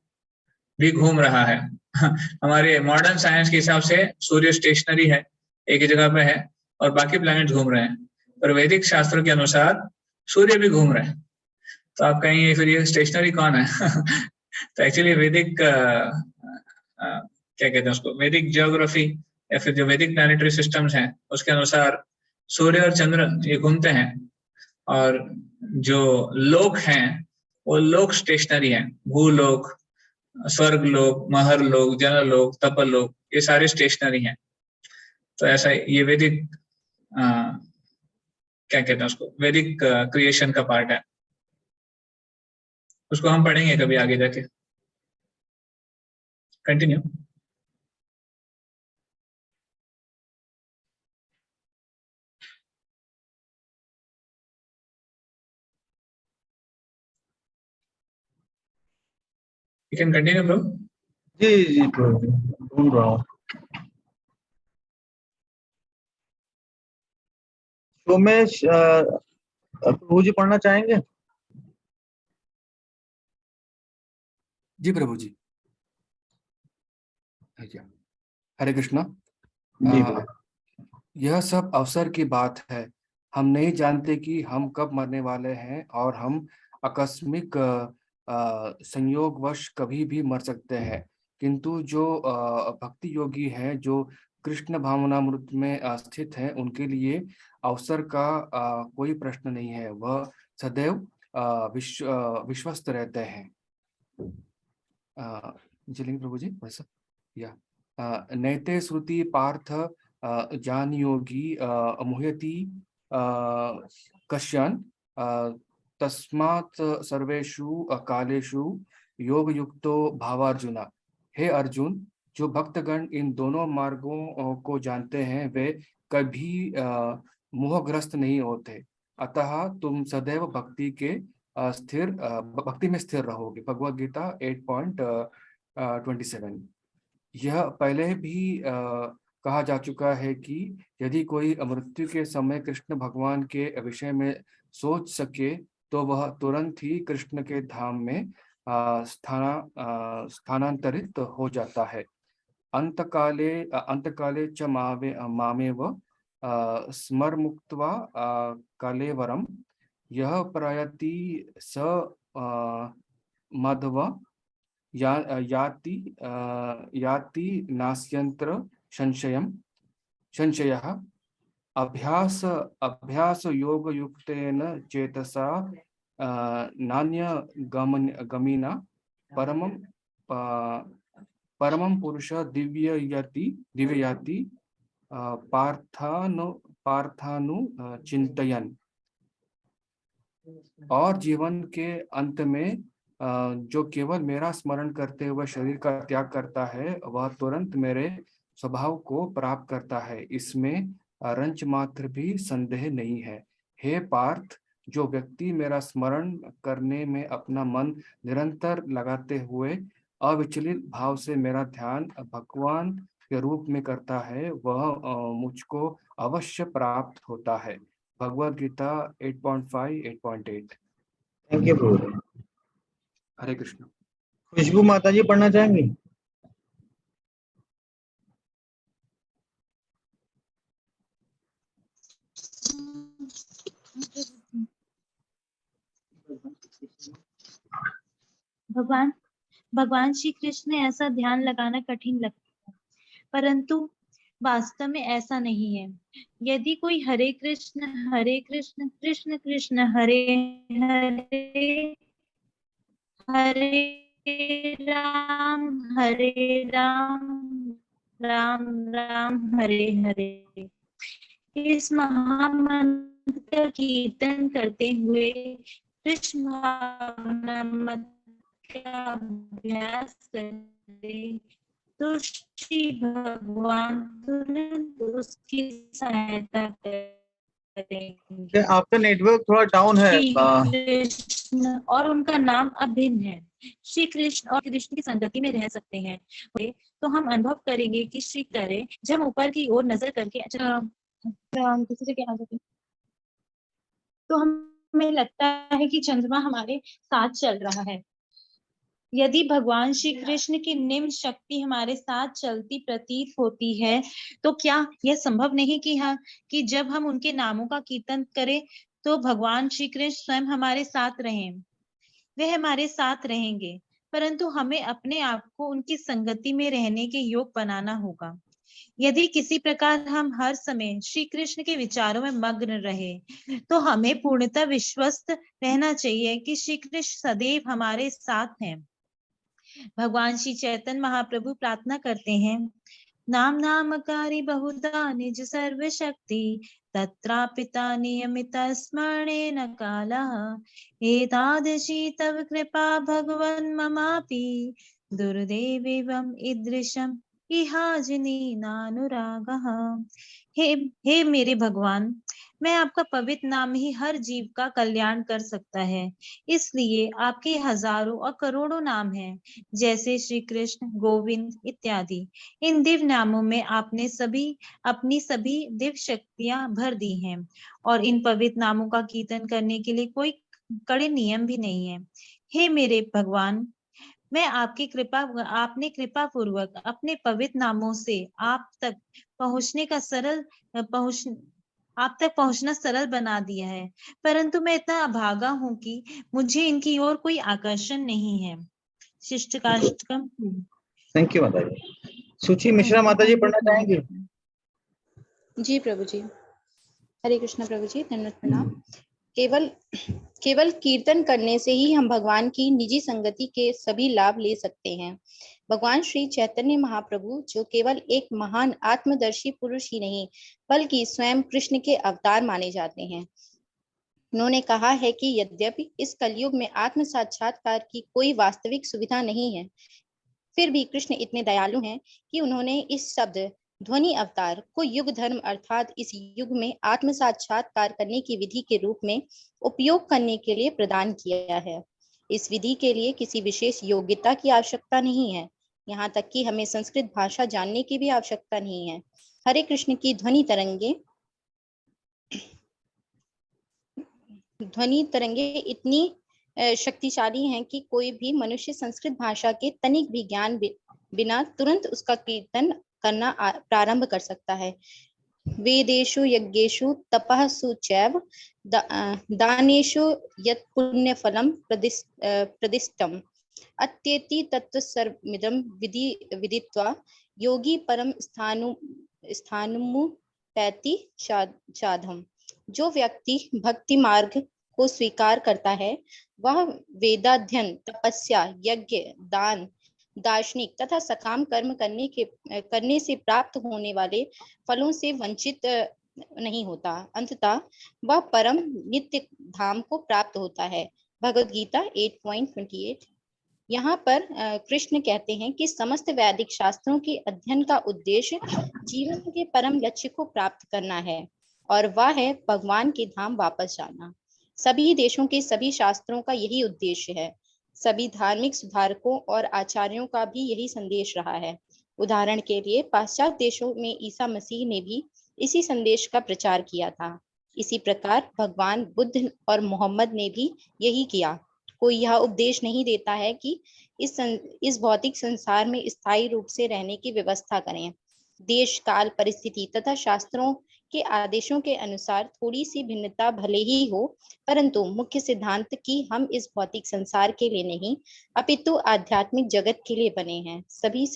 भी घूम रहा है। हमारे मॉडर्न साइंस के हिसाब से सूर्य स्टेशनरी है, एक ही जगह पे है, और बाकी प्लैनेट घूम रहे हैं। पर वैदिक शास्त्रों के अनुसार सूर्य भी घूम रहे हैं। तो आप कहेंगे फिर ये स्टेशनरी कौन है? तो एक्चुअली वैदिक क्या कहते हैं उसको, वैदिक जियोग्राफी या फिर जो वैदिक प्लैनेटरी सिस्टम्स हैं उसके अनुसार सूर्य और चंद्र ये घूमते हैं, और जो लोक हैं वो लोक स्टेशनरी हैं। भूलोक, स्वर्ग लोक, महर लोक, जनलोक, तपल लोक, ये सारे स्टेशनरी हैं। तो ऐसा ये वैदिक क्या कहते हैं उसको, वैदिक क्रिएशन का पार्ट है। उसको हम पढ़ेंगे कभी आगे जाके। Continue. You can continue, bro. जी प्रभु, ढूंढ रहा हूँ। सोमेश प्रभु जी पढ़ना चाहेंगे? जी प्रभु जी। हरे कृष्णा। जी यह सब अवसर की बात है। हम नहीं जानते कि हम कब मरने वाले हैं, और हम आकस्मिक संयोगवश कभी भी मर सकते हैं। किंतु जो भक्ति योगी है, जो कृष्ण भावनामृत में स्थित है, उनके लिए अवसर का कोई प्रश्न नहीं है। वह सदैव विश्वस्त रहते हैं। चलेंगे प्रभु जी वैसा या नैते श्रुति पार्थ जान योगी मुह्यति कश्यन तस्मात् सर्वेषु कालेषु योग युक्तो भावार्जुना। हे अर्जुन, जो भक्तगण इन दोनों मार्गों को जानते हैं वे कभी मोहग्रस्त नहीं होते। अतः तुम सदैव भक्ति में स्थिर रहोगे। भगवद गीता 8.27। यह पहले भी कहा जा चुका है कि यदि कोई मृत्यु के समय कृष्ण भगवान के विषय में सोच सके तो वह तुरंत ही कृष्ण के धाम में स्थानांतरित हो जाता है। अंतकाले च मामेव स्मरमुक्त्वा कलेवरम यह प्रयति स मध्व याति नास्यंत्र संशयः। अभ्यास योग युक्तेन चेतसा नान्य गमिना परमं पुरुष दिव्ययाति पार्थानु चिंतयन। और जीवन के अंत में जो केवल मेरा स्मरण करते हुए शरीर का त्याग करता है वह तुरंत मेरे स्वभाव को प्राप्त करता है, इसमें रंच मात्र भी संदेह नहीं है। हे पार्थ, जो व्यक्ति मेरा स्मरण करने में अपना मन निरंतर लगाते हुए अविचलित भाव से मेरा ध्यान भगवान के रूप में करता है वह मुझको अवश्य प्राप्त होता है। भगवद गीता 8.5 8.8। थैंक यू प्रभु। हरे कृष्ण। खुशबू माता जी पढ़ना चाहेंगी? भगवान श्री कृष्ण ने ऐसा ध्यान लगाना कठिन लगता है, परंतु वास्तव में ऐसा नहीं है। यदि कोई हरे कृष्ण कृष्ण कृष्ण हरे हरे हरे राम राम राम हरे हरे इस महामंत्र का कीर्तन करते हुए कृष्ण भावनामृत का अभ्यास करे तो श्री भगवान तुरंत उसकी सहायता करेंगे। आपका नेटवर्क थोड़ा डाउन है। श्री कृष्ण और उनका नाम अभिन्न है। श्री कृष्ण और कृष्ण की संगति में रह सकते हैं तो हम अनुभव करेंगे कि श्री करे जब हम ऊपर की ओर नजर करके किसी जगह आ जाते तो हमें लगता है कि चंद्रमा हमारे साथ चल रहा है। यदि भगवान श्री कृष्ण की निम्न शक्ति हमारे साथ चलती प्रतीत होती है तो क्या यह संभव नहीं कि जब हम उनके नामों का कीर्तन करें तो भगवान श्री कृष्ण स्वयं हमारे साथ रहें? वे हमारे साथ रहेंगे, परंतु हमें अपने आप को उनकी संगति में रहने के योग बनाना होगा। यदि किसी प्रकार हम हर समय श्री कृष्ण के विचारों में मग्न रहे तो हमें पूर्णतः विश्वस्त रहना चाहिए कि श्री कृष्ण सदैव हमारे साथ हैं। भगवान श्री चैतन्य महाप्रभु प्रार्थना करते हैं, नाम नामकारी बहुधा निज सर्व शक्ति तत्रापिता नियमित स्मरणेन कालः एतादृशी तव कृपा भगवन् ममापि दुर्दैवम् ईदृशम् इहाजिनी नानुरागः। हे मेरे भगवान, मैं आपका पवित्र नाम ही हर जीव का कल्याण कर सकता है। इसलिए आपके हजारों और करोड़ों नाम हैं, जैसे श्री कृष्ण, गोविंद इत्यादि। इन दिव्य नामों में आपने अपनी सभी दिव्य शक्तियां भर दी हैं और इन पवित्र नामों का कीर्तन करने के लिए कोई कड़े नियम भी नहीं है। हे मेरे भगवान, मैं आपने कृपा पूर्वक अपने पवित्र नामों से आप तक पहुंचना सरल बना दिया है, परंतु मैं इतना अभागा हूं कि मुझे इनकी ओर कोई आकर्षण नहीं है। शिष्टकाष्टकम। थैंक यू माता जी। सुची मिश्रा माता जी पढ़ना चाहेंगे? जी प्रभु जी। हरे कृष्णा प्रभु जी, धन्यवाद प्रणाम। केवल कीर्तन करने से ही हम भगवान की निजी संगति के सभी लाभ ले सकते हैं। भगवान श्री चैतन्य महाप्रभु, जो केवल एक महान आत्मदर्शी पुरुष ही नहीं बल्कि स्वयं कृष्ण के अवतार माने जाते हैं, उन्होंने कहा है कि यद्यपि इस कलयुग में आत्म साक्षात्कार की कोई वास्तविक सुविधा नहीं है, फिर भी कृष्ण इतने दयालु हैं कि उन्होंने इस शब्द ध्वनि अवतार को युग धर्म अर्थात इस युग में आत्म साक्षात्कार करने की विधि के रूप में उपयोग करने के लिए प्रदान किया है। इस विधि के लिए किसी विशेष योग्यता की आवश्यकता नहीं है, यहाँ तक कि हमें संस्कृत भाषा जानने की भी आवश्यकता नहीं है। हरे कृष्ण की ध्वनि तरंगे इतनी शक्तिशाली हैं कि कोई भी मनुष्य संस्कृत भाषा के तनिक भी ज्ञान बिना तुरंत उसका कीर्तन करना प्रारंभ कर सकता है। वेदेषु यज्ञेषु तपःसु चैव दानेषु यत् पुण्य फलम प्रदिष्टम अत्येति तत्व सर्वमिदं विदित्वा योगी परम स्थानुमुपैति चाधम। जो व्यक्ति भक्ति मार्ग को स्वीकार करता है, वह वेदाध्ययन, तपस्या, यज्ञ, दान, दार्शनिक तथा सकाम कर्म करने से प्राप्त होने वाले फलों से वंचित नहीं होता। अंततः वह परम नित्य धाम को प्राप्त होता है। भगवद गीता 8.28। यहाँ पर कृष्ण कहते हैं कि समस्त वैदिक शास्त्रों के अध्ययन का उद्देश्य जीवन के परम लक्ष्य को प्राप्त करना है, और वह है भगवान के धाम वापस जाना। सभी देशों के सभी शास्त्रों का यही उद्देश्य है। सभी धार्मिक सुधारकों और आचार्यों का भी यही संदेश रहा है। उदाहरण के लिए पाश्चात्य देशों में ईसा मसीह ने भी इसी संदेश का प्रचार किया था। इसी प्रकार भगवान बुद्ध और मोहम्मद ने भी यही किया। कोई यह उपदेश नहीं देता है कि इस भौतिक संसार में स्थायी रूप से रहने की व्यवस्था करें। देश, काल, परिस्थिति तथा शास्त्रों के आदेशों के अनुसार थोड़ी सी भिन्नता भले ही हो, परंतु मुख्य सिद्धांत कि हम इस भौतिक संसार के लिए नहीं अपितु आध्यात्मिक जगत के लिए बने हैं, सभी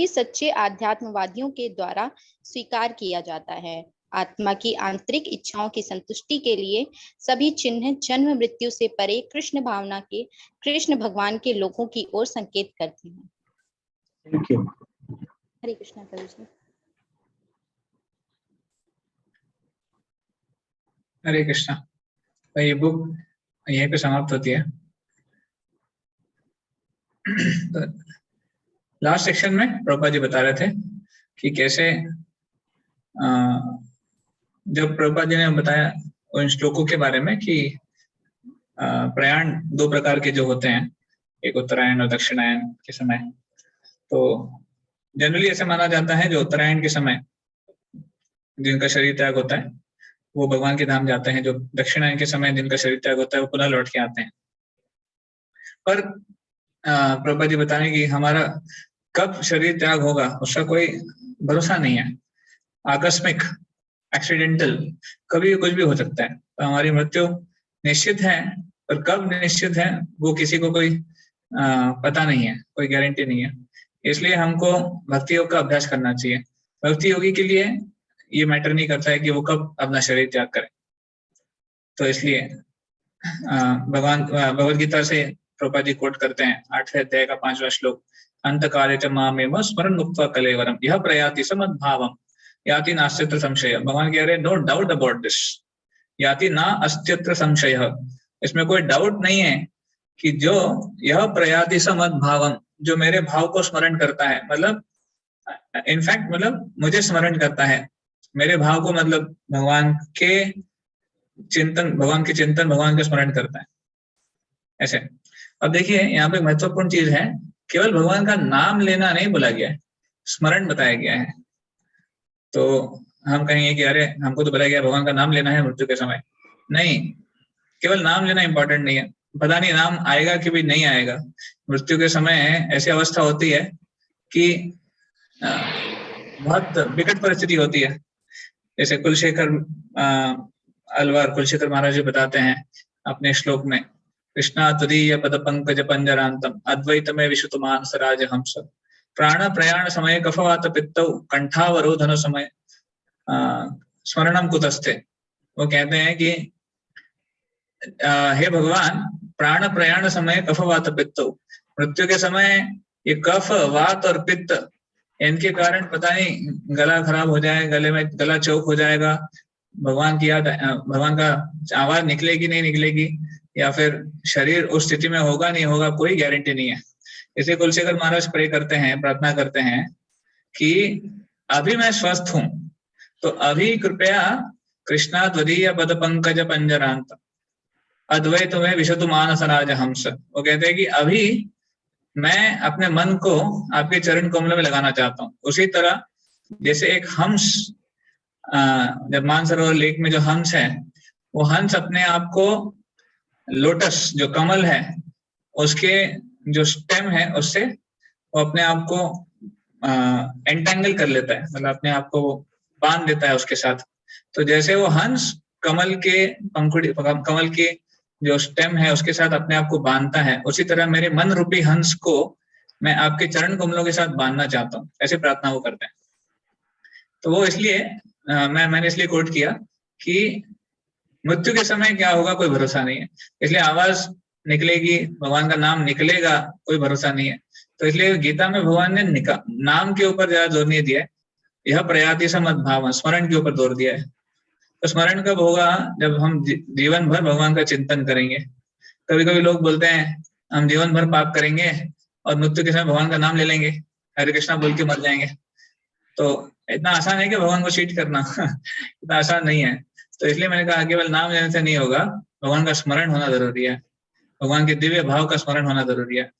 सच्चे आध्यात्मवादियों के द्वारा स्वीकार किया जाता है। आत्मा की आंतरिक इच्छाओं की संतुष्टि के लिए सभी चिन्ह जन्म मृत्यु से परे कृष्ण भावना के कृष्ण भगवान के लोगों की ओर संकेत करते हैं। Thank you. हरे कृष्णा प्रभु जी। हरे कृष्णा। तो ये बुक यहीं पे समाप्त होती है। तो लास्ट सेक्शन में प्रभुपाद जी बता रहे थे कि कैसे जब प्रभुपाद जी ने बताया उन श्लोकों के बारे में कि प्रयाण दो प्रकार के जो होते हैं, एक उत्तरायण और दक्षिणायन के समय, तो जनरली ऐसे माना जाता है जो उत्तरायण के समय जिनका शरीर त्याग होता है वो भगवान के धाम जाते हैं, जो दक्षिणायन के समय जिनका शरीर त्याग होता है वो पुनः लौट के आते हैं। पर प्रभुपाद जी बता रहे हैं कि हमारा कब शरीर त्याग होगा उसका कोई भरोसा नहीं है। आकस्मिक, एक्सीडेंटल, कभी कुछ भी हो सकता है। तो हमारी मृत्यु निश्चित है, पर कब निश्चित है वो किसी को कोई पता नहीं है, कोई गारंटी नहीं है। इसलिए हमको भक्ति योग का अभ्यास करना चाहिए। भक्ति योगी के लिए ये मैटर नहीं करता है कि वो कब अपना शरीर त्याग करे। तो इसलिए भगवद गीता से प्रभुपाद जी कोट करते हैं 8वें अध्याय का 5वां श्लोक, अंतकाले च मामेव स्मरण मुक्त्वा कलेवरम यह प्रयाति समद्भावम याति नास्त्यत्र संशय। भगवान कह रहे हैं नो डाउट अबाउट दिस, याति ना अस्त्यत्र संशय। इसमें कोई डाउट नहीं है कि जो यह प्रयाति समद्भावम, जो मेरे भाव को स्मरण करता है, मतलब इनफैक्ट मतलब मुझे स्मरण करता है, मेरे भाव को मतलब भगवान के चिंतन, भगवान का स्मरण करता है ऐसे। अब देखिए यहाँ पे महत्वपूर्ण चीज है, केवल भगवान का नाम लेना नहीं बोला गया है, स्मरण बताया गया है। तो हम कहेंगे कि अरे हमको तो बताया गया भगवान का नाम लेना है मृत्यु के समय। नहीं, केवल नाम लेना इंपॉर्टेंट नहीं है। पता नहीं नाम आएगा कि भी नहीं आएगा। मृत्यु के समय ऐसी अवस्था होती है कि बहुत विकट परिस्थिति होती है। जैसे कुलशेखर अलवर कुलशेखर महाराज जी बताते हैं अपने श्लोक में, कृष्णा तुदीय पद पंकज पंजरांतम अद्वैतमे विशुतुमान सराज हंस प्राण प्रयाण समय कफवात पित्तौ कंठावरोधन समय स्मरणम कुतस्ते। वो कहते हैं कि हे भगवान, प्राण प्रयाण समय कफवात पित्तौ, मृत्यु के समय ये कफ वात और पित्त इनके कारण पता नहीं गला खराब हो जाए, गले में गला चौक हो जाएगा, भगवान की याद, भगवान का आवाज निकलेगी नहीं निकलेगी, या फिर शरीर उस स्थिति में होगा नहीं होगा, कोई गारंटी नहीं है। इसलिए कुलशेखर महाराज प्रे करते हैं, प्रार्थना करते हैं कि अभी मैं स्वस्थ हूं तो अभी कृपया कृष्णा त्वदीय पद पंकज पंजरांत अद्वैत में विशुद्ध मानस राज हंस। वो कहते हैं कि अभी मैं अपने मन को आपके चरण कमल में लगाना चाहता हूँ। उसी तरह जैसे एक हंस, जब मानसरोवर लेक में जो हंस है, वो हंस अपने आप को लोटस जो कमल है उसके जो स्टेम है उससे वो अपने आप को एंटेंगल कर लेता है, मतलब अपने आप को बांध देता है उसके साथ। तो जैसे वो हंस कमल के पंखुड़ी, कमल के जो स्टेम है उसके साथ अपने आप को बांधता है, उसी तरह मेरे मन रूपी हंस को मैं आपके चरण कमलों के साथ बांधना चाहता हूँ। ऐसे प्रार्थना वो करते हैं। तो वो इसलिए मैंने इसलिए कोट किया कि मृत्यु के समय क्या होगा कोई भरोसा नहीं है, इसलिए आवाज निकलेगी, भगवान का नाम निकलेगा, कोई भरोसा नहीं है। तो इसलिए गीता में भगवान ने नाम के ऊपर ज्यादा जोर नहीं दिया है, यह प्रयाति समद्भाव, स्मरण के ऊपर जोर दिया है। तो स्मरण कब होगा? जब हम जीवन भर भगवान का चिंतन करेंगे। कभी कभी लोग बोलते हैं हम जीवन भर पाप करेंगे और मृत्यु के समय भगवान का नाम ले लेंगे, हरे कृष्णा बोल के मर जाएंगे। तो इतना आसान है कि भगवान को चीट करना इतना आसान नहीं है। तो इसलिए मैंने कहा केवल नाम लेने से नहीं होगा, भगवान का स्मरण होना जरूरी है, भगवान के दिव्य भाव का स्मरण होना जरूरी है।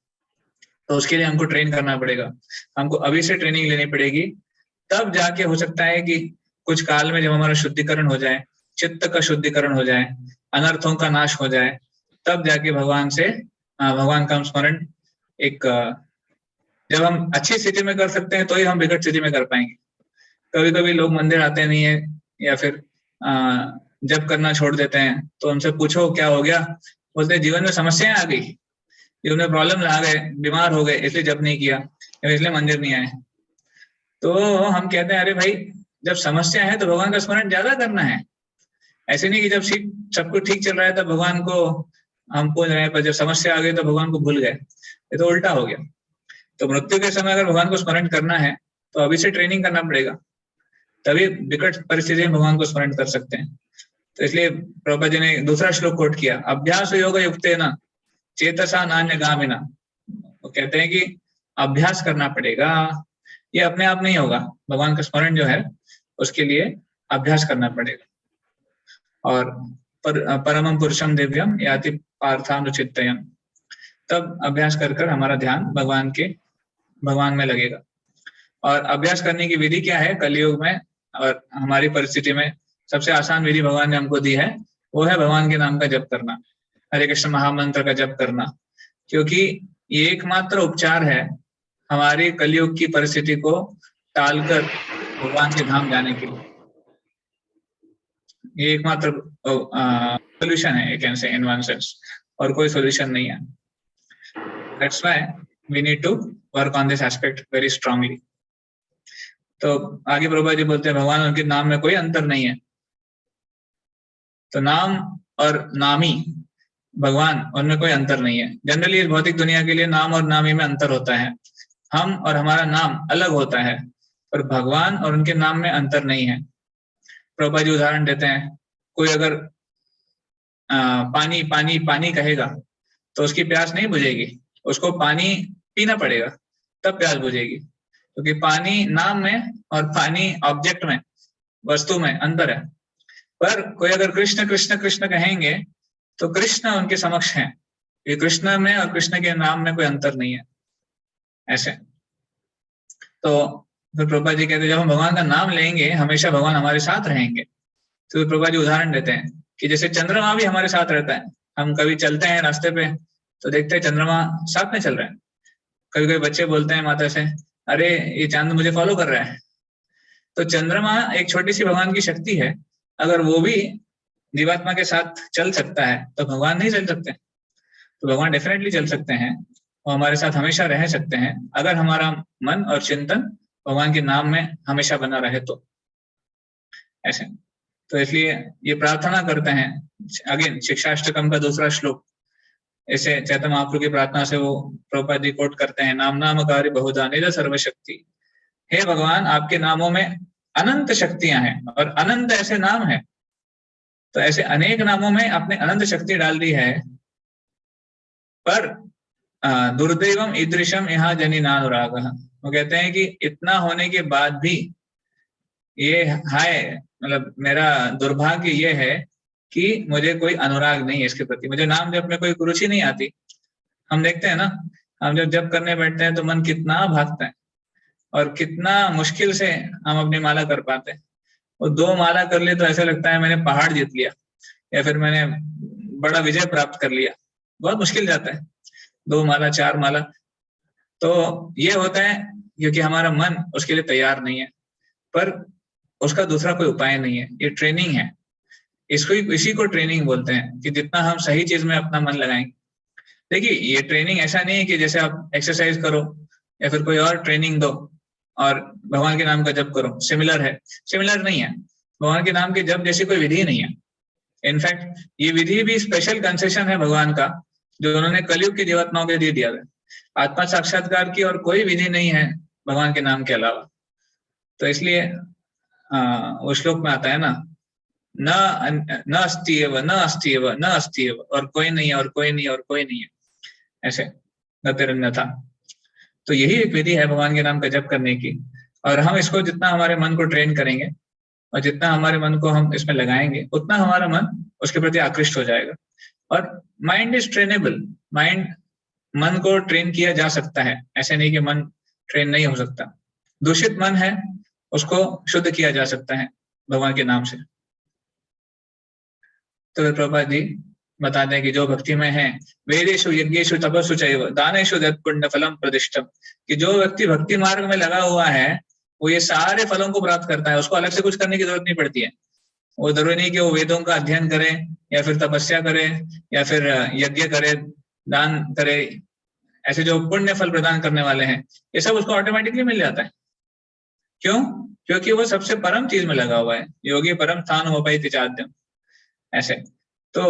तो उसके लिए हमको ट्रेन करना पड़ेगा, हमको अभी से ट्रेनिंग लेनी पड़ेगी, तब जाके हो सकता है कि कुछ काल में जब हमारा शुद्धिकरण हो जाए, चित्त का शुद्धिकरण हो जाए, अनर्थों का नाश हो जाए, तब जाके भगवान का हम स्मरण एक जब हम अच्छी स्थिति में कर सकते हैं तो ही हम विकट स्थिति में कर पाएंगे। कभी कभी लोग मंदिर आते नहीं है या फिर जब करना छोड़ देते हैं, तो उनसे पूछो क्या हो गया, बोलते जीवन में समस्याएं आ गई, जीवन में प्रॉब्लम आ गए, बीमार हो गए, इसलिए जब नहीं किया, इसलिए मंदिर नहीं आए। तो हम कहते हैं अरे भाई जब समस्या है तो भगवान का स्मरण ज्यादा करना है। ऐसे नहीं कि जब सब कुछ ठीक चल रहा है तब भगवान को हम पूज रहे हैं, पर जब समस्या आ गई तो भगवान को भूल गए, ये तो उल्टा हो गया। तो मृत्यु के समय अगर भगवान को स्मरण करना है तो अभी से ट्रेनिंग करना पड़ेगा, तभी विकट परिस्थिति में भगवान को स्मरण कर सकते हैं। तो इसलिए प्रभुपाद जी ने दूसरा श्लोक कोट किया, अभ्यास योग युक्तेन चेतसा नान्यगामिना। वो कहते हैं कि अभ्यास करना पड़ेगा, ये अपने आप नहीं होगा, भगवान का स्मरण जो है उसके लिए अभ्यास करना पड़ेगा। और परमम पुरुषम दिव्यम याति पार्थानुचित्तयम, तब अभ्यास कर हमारा ध्यान भगवान में लगेगा। और अभ्यास करने की विधि क्या है कलयुग में और हमारी परिस्थिति में? सबसे आसान विधि भगवान ने हमको दी है, वो है भगवान के नाम का जप करना, हरे कृष्ण महामंत्र का जप करना, क्योंकि ये एकमात्र उपचार है हमारी कलयुग की परिस्थिति को टालकर भगवान के धाम जाने के लिए। ये एकमात्र सोल्यूशन है, can say in one sense, और कोई सोल्यूशन नहीं है। That's why we need to work on this aspect very strongly. तो आगे प्रभुपाद जी बोलते हैं भगवान उनके नाम में कोई अंतर नहीं है। तो नाम और नामी भगवान, उनमें कोई अंतर नहीं है। जनरली इस भौतिक दुनिया के लिए नाम और नामी में अंतर होता है, हम और हमारा नाम अलग होता है, पर भगवान और उनके नाम में अंतर नहीं है। प्रभुपाद जी उदाहरण देते हैं, कोई अगर पानी पानी पानी कहेगा तो उसकी प्यास नहीं बुझेगी, उसको पानी पीना पड़ेगा तब प्यास बुझेगी, क्योंकि पानी नाम में और पानी ऑब्जेक्ट में, वस्तु में अंतर है। पर कोई अगर कृष्ण कृष्ण कृष्ण कहेंगे तो कृष्ण उनके समक्ष हैं, ये कृष्ण में और कृष्ण के नाम में कोई अंतर नहीं है। ऐसे तो फिर प्रभुपाद जी कहते हैं जब हम भगवान का नाम लेंगे हमेशा भगवान हमारे साथ रहेंगे। तो प्रभुपाद जी उदाहरण देते हैं कि जैसे चंद्रमा भी हमारे साथ रहता है, हम कभी चलते हैं रास्ते पे तो देखते हैं चंद्रमा साथ में चल रहा है। कभी कभी बच्चे बोलते हैं माता से, अरे ये चांद मुझे फॉलो कर रहा है। तो चंद्रमा एक छोटी सी भगवान की शक्ति है, अगर वो भी जीवात्मा के साथ चल सकता है तो भगवान नहीं चल सकते। तो भगवान डेफिनेटली चल सकते हैं, वो हमारे साथ हमेशा रह सकते हैं अगर हमारा मन और चिंतन भगवान के नाम में हमेशा बना रहे तो। ऐसे तो इसलिए ये प्रार्थना करते हैं, अगेन शिक्षाष्टकम का दूसरा श्लोक, ऐसे चैतन्य महाप्रभु की प्रार्थना से वो प्रभुपाद जी कोट करते हैं, नाम नाम कार्य बहुधा निज सर्वशक्ति। हे भगवान, आपके नामों में अनंत शक्तियां हैं और अनंत ऐसे नाम हैं, तो ऐसे अनेक नामों में आपने अनंत शक्ति डाल दी है, पर दुर्दैवम ईदृशम यहाँ जनी नानुराग। वो कहते हैं कि इतना होने के बाद भी ये है, मतलब मेरा दुर्भाग्य ये है कि मुझे कोई अनुराग नहीं है इसके प्रति, मुझे नाम जप में कोई रुचि नहीं आती। हम देखते हैं ना, हम जब जप करने बैठते हैं तो मन कितना भागता है और कितना मुश्किल से हम अपनी माला कर पाते हैं। वो 2 माला कर लिए तो ऐसा लगता है मैंने पहाड़ जीत लिया या फिर मैंने बड़ा विजय प्राप्त कर लिया। बहुत मुश्किल जाता है 2 माला 4 माला। तो ये होता है क्योंकि हमारा मन उसके लिए तैयार नहीं है, पर उसका दूसरा कोई उपाय नहीं है। ये ट्रेनिंग है, इसी को ट्रेनिंग बोलते हैं कि जितना हम सही चीज में अपना मन लगाएंगे। देखिए ये ट्रेनिंग ऐसा नहीं है कि जैसे आप एक्सरसाइज करो या फिर कोई और ट्रेनिंग दो और भगवान के नाम का जप करो, सिमिलर है, सिमिलर नहीं है। भगवान के नाम के जप जैसी कोई विधि नहीं है। इनफैक्ट ये विधि भी स्पेशल कंसेशन है भगवान का, जो उन्होंने कलयुग की जीवात्माओं के लिए दिया है। आत्मा साक्षात्कार की और कोई विधि नहीं है भगवान के नाम के अलावा। तो इसलिए वो श्लोक में आता है ना, न अस्ति एव न अस्ति एव न अस्ति एव, और कोई नहीं है और कोई नहीं और कोई नहीं है, ऐसे गतिरन्यथा। तो यही एक विधि है भगवान के नाम का जप करने की, और हम इसको जितना हमारे मन को ट्रेन करेंगे और जितना हमारे मन को हम इसमें लगाएंगे उतना हमारा मन उसके प्रति आकृष्ट हो जाएगा। और माइंड इज ट्रेनेबल, मन को ट्रेन किया जा सकता है, ऐसे नहीं कि मन ट्रेन नहीं हो सकता। दूषित मन है उसको शुद्ध किया जा सकता है भगवान के नाम से। तो प्रभुपाद जी बताते हैं कि जो भक्ति में है, वेदेषु यज्ञेषु तपस्सु चैव दानेषु पुण्य फलम प्रतिष्ठम, कि जो व्यक्ति भक्ति मार्ग में लगा हुआ है वो ये सारे फलों को प्राप्त करता है, उसको अलग से कुछ करने की जरूरत नहीं पड़ती है। वो जरूरी नहीं कि वो वेदों का अध्ययन करे या फिर तपस्या करे या फिर यज्ञ करे, दान करे, ऐसे जो पुण्य फल प्रदान करने वाले हैं ये सब उसको ऑटोमेटिकली मिल जाता है। क्यों? क्योंकि वो सबसे परम चीज में लगा हुआ है। योगी परम स्थान उपैति चाद्यम, ऐसे। तो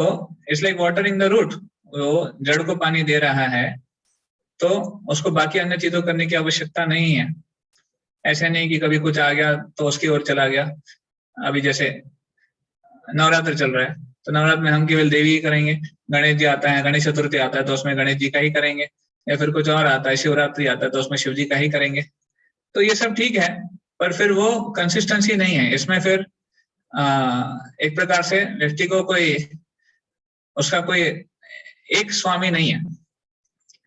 it's like watering the root, वो जड़ को पानी दे रहा है तो उसको बाकी अन्य चीजों करने की आवश्यकता नहीं है। ऐसे नहीं कि कभी कुछ आ गया तो उसकी ओर चला गया। अभी जैसे नवरात्र चल रहा है तो नवरात्र में हम केवल देवी ही करेंगे, गणेश जी आता है, गणेश चतुर्थी आता है तो उसमें गणेश जी का ही करेंगे, या फिर कुछ और आता है, शिवरात्रि आता है तो उसमें शिव जी का ही करेंगे। तो ये सब ठीक है, पर फिर वो कंसिस्टेंसी नहीं है इसमें। फिर एक प्रकार से व्यक्ति को कोई उसका कोई एक स्वामी नहीं है।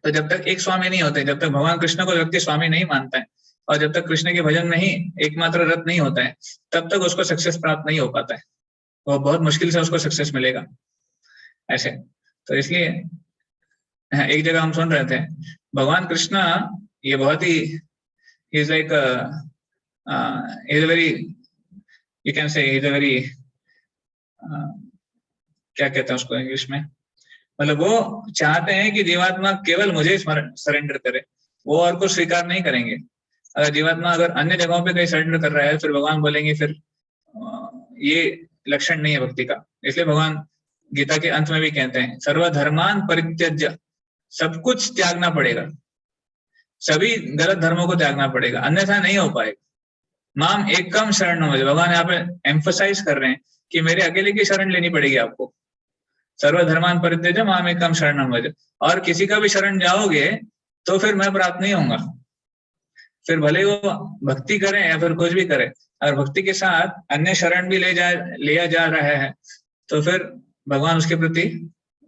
तो जब तक एक स्वामी नहीं होते, जब तक भगवान कृष्ण को व्यक्ति स्वामी नहीं मानता है और जब तक कृष्ण के भजन में ही एकमात्र रत नहीं होता है, तब तक उसको सक्सेस प्राप्त नहीं हो पाता है। वो बहुत मुश्किल से उसको सक्सेस मिलेगा, ऐसे। तो इसलिए एक जगह हम सुन रहे थे भगवान कृष्ण, ये बहुत he is like is very, you can say is very, क्या कहते हैं उसको इंग्लिश में, मतलब वो चाहते हैं कि जीवात्मा केवल मुझे सरेंडर करे, वो और कुछ स्वीकार नहीं करेंगे। अगर जीवात्मा अगर अन्य जगहों पे कहीं सरेंडर कर रहा है फिर भगवान बोलेंगे फिर ये लक्षण नहीं है भक्ति का। इसलिए भगवान गीता के अंत में भी कहते हैं सर्वधर्मान परित्यज्य, सब कुछ त्यागना पड़ेगा, सभी गलत धर्मों को त्यागना पड़ेगा, अन्यथा नहीं हो पाएगा। माम एकम शरण व्रज, भगवान यहाँ पे एम्फसाइज कर रहे हैं कि मेरे अकेले की शरण लेनी पड़ेगी आपको। सर्वधर्मान परित्यज्य माम एकम शरण व्रज, और किसी का भी शरण जाओगे तो फिर मैं प्राप्त नहीं होऊंगा। फिर भले वो भक्ति करें या फिर कुछ भी करें, अगर भक्ति के साथ अन्य शरण भी लिया जा रहा है तो फिर भगवान उसके प्रति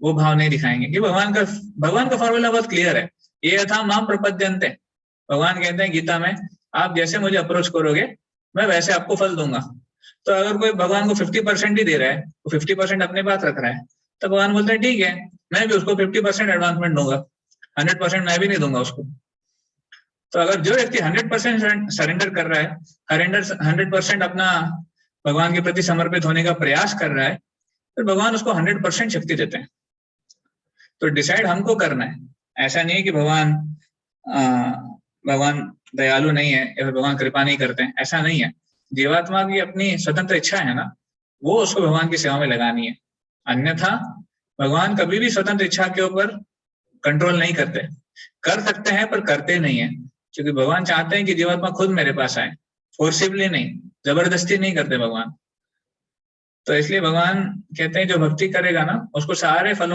वो भाव नहीं दिखाएंगे। कि भगवान का फॉर्मूला बहुत क्लियर है, ये यथा माम प्रपद्यन्ते। भगवान कहते हैं गीता में, आप जैसे मुझे अप्रोच करोगे मैं वैसे आपको फल दूंगा। तो अगर कोई भगवान को 50% ही दे रहा है, वो 50% अपने पास रख रहा है, तो भगवान बोलते हैं ठीक है मैं भी उसको 50% एडवांसमेंट दूंगा, 100% मैं भी नहीं दूंगा उसको। तो अगर जो व्यक्ति 100% सरेंडर कर रहा है, 100% अपना भगवान के प्रति समर्पित होने का प्रयास कर रहा है, फिर भगवान उसको 100% शक्ति देते हैं। तो डिसाइड हमको करना है। ऐसा नहीं है कि भगवान दयालु नहीं है या फिर भगवान कृपा नहीं करते हैं, ऐसा नहीं है। जीवात्मा की अपनी स्वतंत्र इच्छा है ना, वो उसको भगवान की सेवा में लगानी है। अन्यथा भगवान कभी भी स्वतंत्र इच्छा के ऊपर कंट्रोल नहीं करते। कर सकते हैं पर करते नहीं है, क्योंकि भगवान चाहते हैं कि जीवात्मा खुद मेरे पास आए, फोर्सिबली नहीं, जबरदस्ती नहीं करते भगवान। तो इसलिए भगवान कहते हैं जो भक्ति करेगा ना, उसको सारे फल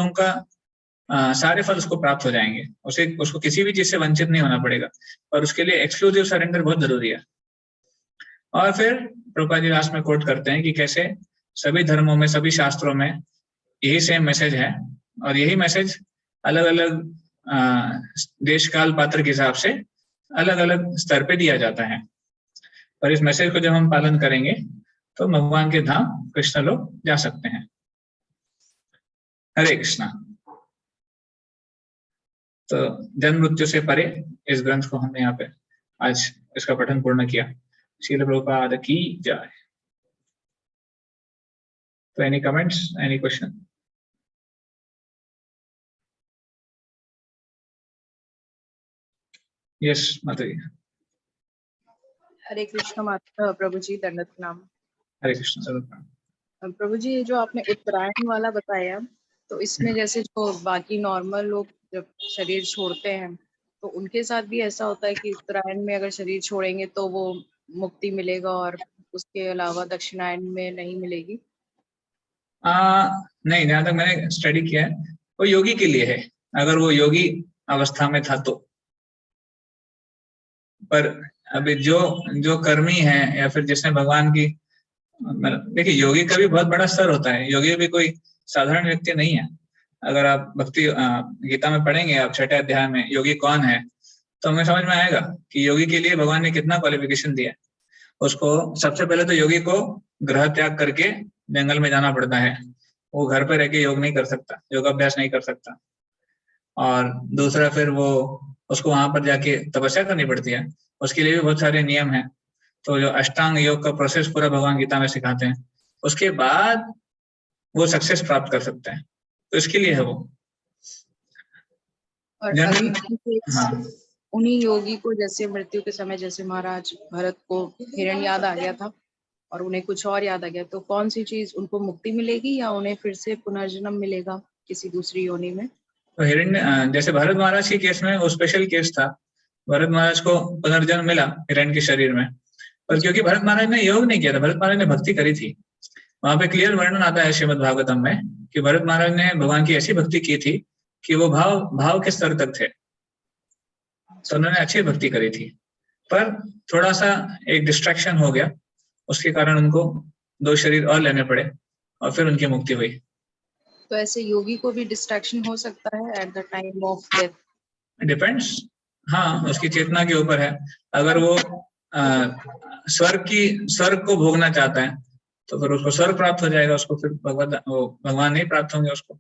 उसको प्राप्त हो जाएंगे, उसको किसी भी चीज से वंचित नहीं होना पड़ेगा, पर उसके लिए एक्सक्लूसिव सरेंडर बहुत जरूरी है। और फिर प्रभुपाद जी लास्ट में कोट करते हैं कि कैसे सभी धर्मों में, सभी शास्त्रों में यही सेम मैसेज है, और यही मैसेज अलग अलग देश काल पात्र के हिसाब से अलग अलग स्तर पे दिया जाता है। और इस मैसेज को जब हम पालन करेंगे तो भगवान के धाम कृष्ण लोग जा सकते हैं। हरे कृष्णा। तो जन्म मृत्यु से परे इस ग्रंथ को हमने यहाँ पे आज इसका पठन पूर्ण किया। श्रील प्रभुपाद की जय। तो any comments, any question? Yes माता जी। हरे कृष्ण माता प्रभु जी, दंडवत प्रणाम। हरे कृष्ण सर। प्रभु जी, जो आपने उत्तरायण वाला बताया, तो इसमें जैसे जो बाकी नॉर्मल लोग जब शरीर छोड़ते हैं तो उनके साथ भी ऐसा होता है कि उत्तरायण में अगर शरीर छोड़ेंगे तो वो मुक्ति मिलेगा और उसके अलावा दक्षिणायन में नहीं मिलेगी? नहीं, जहां तक मैंने स्टडी किया है वो योगी के लिए है, अगर वो योगी अवस्था में था तो। पर अभी जो कर्मी है या फिर जिसने भगवान की, देखिए योगी का भी बहुत बड़ा स्तर होता है, योगी भी कोई साधारण व्यक्ति नहीं है। अगर आप भक्ति गीता में पढ़ेंगे आप 6ठे अध्याय में योगी कौन है, तो हमें समझ में आएगा कि योगी के लिए भगवान ने कितना क्वालिफिकेशन दिया है। उसको सबसे पहले तो योगी को ग्रह त्याग करके जंगल में जाना पड़ता है, वो घर पर रह के योग नहीं कर सकता, योगाभ्यास नहीं कर सकता। और दूसरा फिर वो उसको वहां पर जाके तपस्या करनी पड़ती है, उसके लिए भी बहुत सारे नियम हैं। तो जो अष्टांग योग का प्रोसेस पूरा भगवान गीता में सिखाते हैं, उसके बाद वो सक्सेस प्राप्त कर सकते हैं, तो इसके लिए है वो। और हाँ। उन्हीं योगी को जैसे मृत्यु के समय जैसे महाराज भरत को हिरण याद आ गया था और उन्हें कुछ और याद आ गया, तो कौन सी चीज उनको मुक्ति मिलेगी या उन्हें फिर से पुनर्जन्म मिलेगा किसी दूसरी योनि में? तो हिरण्य, जैसे भरत महाराज के केस में वो स्पेशल केस था, भरत महाराज को पुनर्जन्म मिला हिरण्य के शरीर में, पर क्योंकि भरत महाराज ने योग नहीं किया था, भरत महाराज ने भक्ति करी थी। वहां पे क्लियर वर्णन आता है श्रीमद् भागवतम में कि भरत महाराज ने भगवान की ऐसी भक्ति की थी कि वो भाव के स्तर तक थे, तो उन्होंने अच्छी भक्ति करी थी। पर थोड़ा सा एक डिस्ट्रैक्शन हो गया, उसके कारण उनको 2 शरीर और लेने पड़े और फिर उनकी मुक्ति हुई। तो ऐसे योगी को भी डिस्ट्रैक्शन हो सकता है at the time of death? Depends, हाँ, उसकी चेतना के ऊपर है। अगर वो स्वर्ग को भोगना चाहता है तो फिर उसको स्वर्ग प्राप्त हो जाएगा, उसको फिर भगवान नहीं प्राप्त होंगे, उसको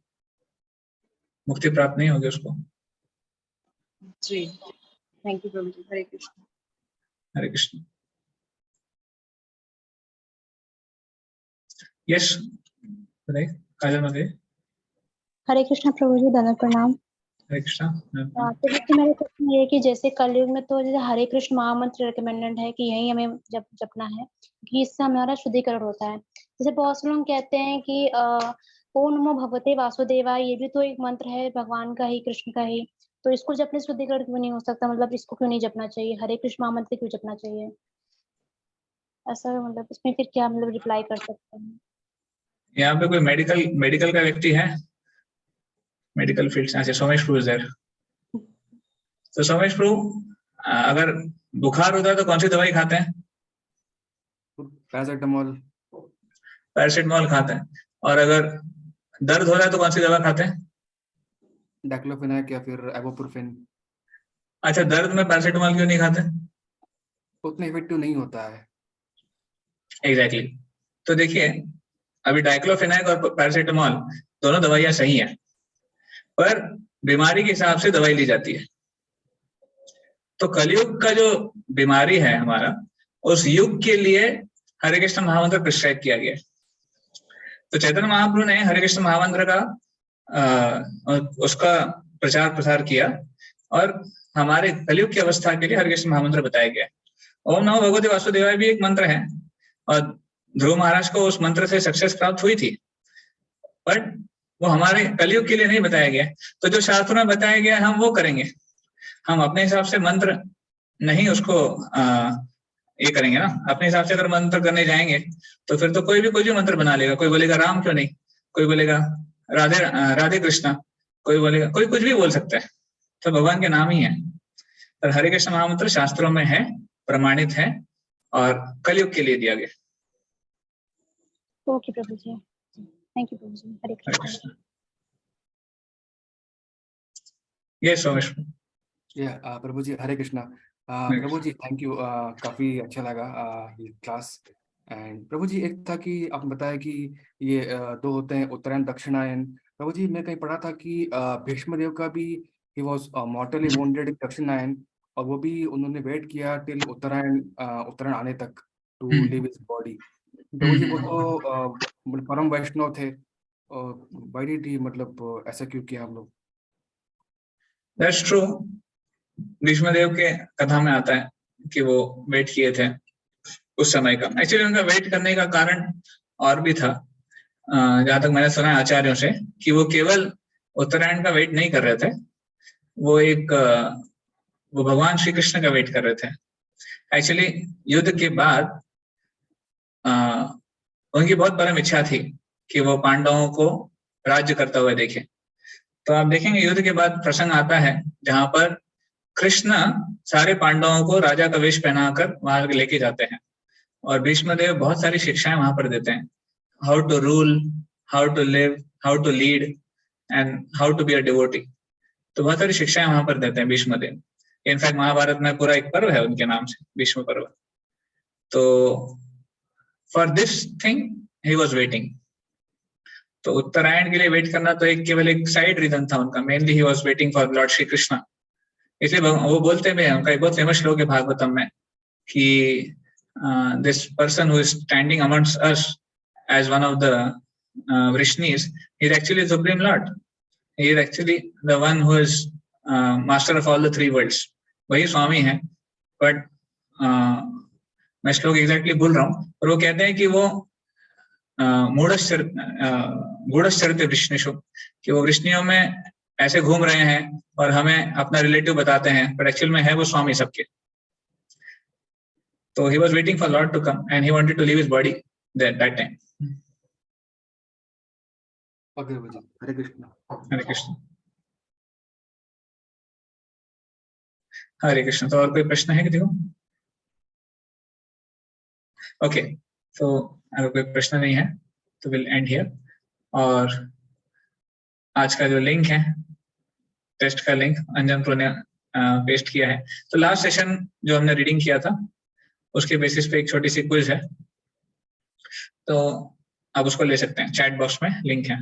मुक्ति प्राप्त नहीं होगी उसको। जी, thank you Prabhu ji. Hare Krishna. Hare Krishna. Yes Kajal मते। हरे कृष्ण प्रभु जी, दंडवत प्रणाम। हरे कृष्ण। तो जैसे मेरा क्वेश्चन ये है कि जैसे कलयुग में तो जैसे हरे कृष्ण महामंत्र रिकमेंडेड है कि यही हमें जपना है, कि इससे हमारा शुद्धिकरण होता है। जैसे बहुत से लोग कहते हैं कि ओम नमो भगवते वासुदेवाय, ये भी तो एक मंत्र है भगवान का ही, कृष्ण का ही, तो इसको जपने से शुद्धिकरण क्यों नहीं हो सकता? मतलब इसको क्यों नहीं जपना चाहिए? हरे कृष्ण महामंत्र क्यों जपना चाहिए? ऐसा मतलब इसमें फिर क्या मतलब रिप्लाई कर सकते हैं? यहाँ पे कोई मेडिकल का व्यक्ति है? मेडिकल फील्ड से सोमेश प्रभु है। तो सोमेश प्रभु, अगर बुखार होता है तो कौन सी दवाई खाते हैं? पैरासिटामोल खाते हैं। और अगर दर्द हो रहा है तो कौन सी दवा खाते हैं? डाइक्लोफेनाक या फिर इबुप्रोफेन। अच्छा, दर्द में पैरासिटामोल क्यों नहीं खाते? उतना इफेक्टिव नहीं होता है। एग्जैक्टली। तो देखिए, अभी डाइक्लोफेनाक और पैरासिटामोल दोनों दवाइयां सही हैं, पर बीमारी के हिसाब से दवाई ली जाती है। तो कलयुग का जो बीमारी है हमारा, उस युग के लिए हरे कृष्ण महामंत्र प्रिस्क्राइब किया गया है। तो चैतन्य महाप्रभु ने हरे कृष्ण महामंत्र का उसका प्रचार प्रसार किया और हमारे कलयुग की अवस्था के लिए हरे कृष्ण महामंत्र बताया गया। ओम नमो भगवते वासुदेवाय भी एक मंत्र है और ध्रुव महाराज को उस मंत्र से सक्सेस प्राप्त हुई थी, बट वो हमारे कलयुग के लिए नहीं बताया गया। तो जो शास्त्रों में बताया गया हम वो करेंगे, हम अपने हिसाब से मंत्र नहीं उसको ये करेंगे ना। अपने हिसाब से अगर मंत्र करने जाएंगे तो फिर तो कोई भी मंत्र बना लेगा। कोई बोलेगा राम क्यों नहीं, कोई बोलेगा राधे राधे कृष्णा, कोई बोलेगा, कोई कुछ भी बोल सकता है, तो भगवान के नाम ही है। पर हरे कृष्ण महामंत्र शास्त्रों में है, प्रमाणित है और कलयुग के लिए दिया गया। ओके प्रभु जी, thank you Prabhu ji. Hare Krishna. Yes Someshwar. प्रभु जी हरे कृष्णा। प्रभु जी थैंक यू, काफी अच्छा लगा ये क्लास। एंड प्रभु जी एक था कि आपने बताया कि ये दो होते हैं, उत्तरायण दक्षिणायन। प्रभु जी मैं कहीं पढ़ा था कि भीष्म देव का भी ही वाज मॉर्टली वुंडेड दक्षिणायन, और वो भी उन्होंने वेट किया टिल उत्तरायण आने तक टू लीव हिज बॉडी। प्रभु जी वो तो परम वैष्णव थे, व्हाई डिड ही मतलब ऐसा क्यों किया हम लोग? That's true. भीष्मदेव के कथा में आता है कि वो वेट किए थे उस समय का। एक्चुअली उनका वेट करने का कारण और भी था, जहां तक मैंने सुना है आचार्यों से, कि वो केवल उत्तरायण का वेट नहीं कर रहे थे, वो भगवान श्री कृष्ण का वेट कर रहे थे। एक्चुअली युद्ध के बाद उनकी बहुत परम इच्छा थी कि वो पांडवों को राज्य करता हुआ देखे। तो आप देखेंगे युद्ध के बाद प्रसंग आता है जहां पर कृष्ण सारे पांडवों को राजा का वेश पहनाकर वहां लेके जाते हैं और भीष्मदेव बहुत सारी शिक्षाएं वहां पर देते हैं, how to rule, how to live, how to lead and how to be a devotee. तो बहुत सारी शिक्षाएं वहां पर देते हैं भीष्मदेव। इनफैक्ट महाभारत में पूरा एक पर्व है उनके नाम से, भीष्म पर्व। तो for this thing he was waiting. तो उत्तरायण के लिए वेट करना तो केवल एक साइड रीजन था उनका, mainly he was waiting for Lord Shri Krishna. इसलिए वो बोलते भी हैं, उनका एक बहुत फेमस श्लोक है भागवतम में कि this person who is standing amongst us as one of the Vrishnis is actually supreme lord, he is actually the one who is master of all the three worlds. वही स्वामी है। बट मैं श्लोक एग्जैक्टली भूल रहा हूँ, और वो कहते हैं कि वो गूढ़श्चरते वृष्णिषु, कि वो वृष्णियों में ऐसे घूम रहे हैं और हमें अपना रिलेटिव बताते हैं, बट एक्चुअल में है वो स्वामी सबके। तो he was waiting for Lord to come and he wanted to leave his body that time. Okay, हरे कृष्ण। हरे कृष्ण। हरे कृष्ण। तो और कोई प्रश्न है कि देखो? ओके, तो अगर कोई प्रश्न नहीं है तो विल एंड हियर। और आज का जो लिंक है, टेस्ट का लिंक अंजन प्रो ने पेस्ट किया है। तो लास्ट सेशन जो हमने रीडिंग किया था उसके बेसिस पे एक छोटी सी क्विज है, तो आप उसको ले सकते हैं। चैट बॉक्स में लिंक है।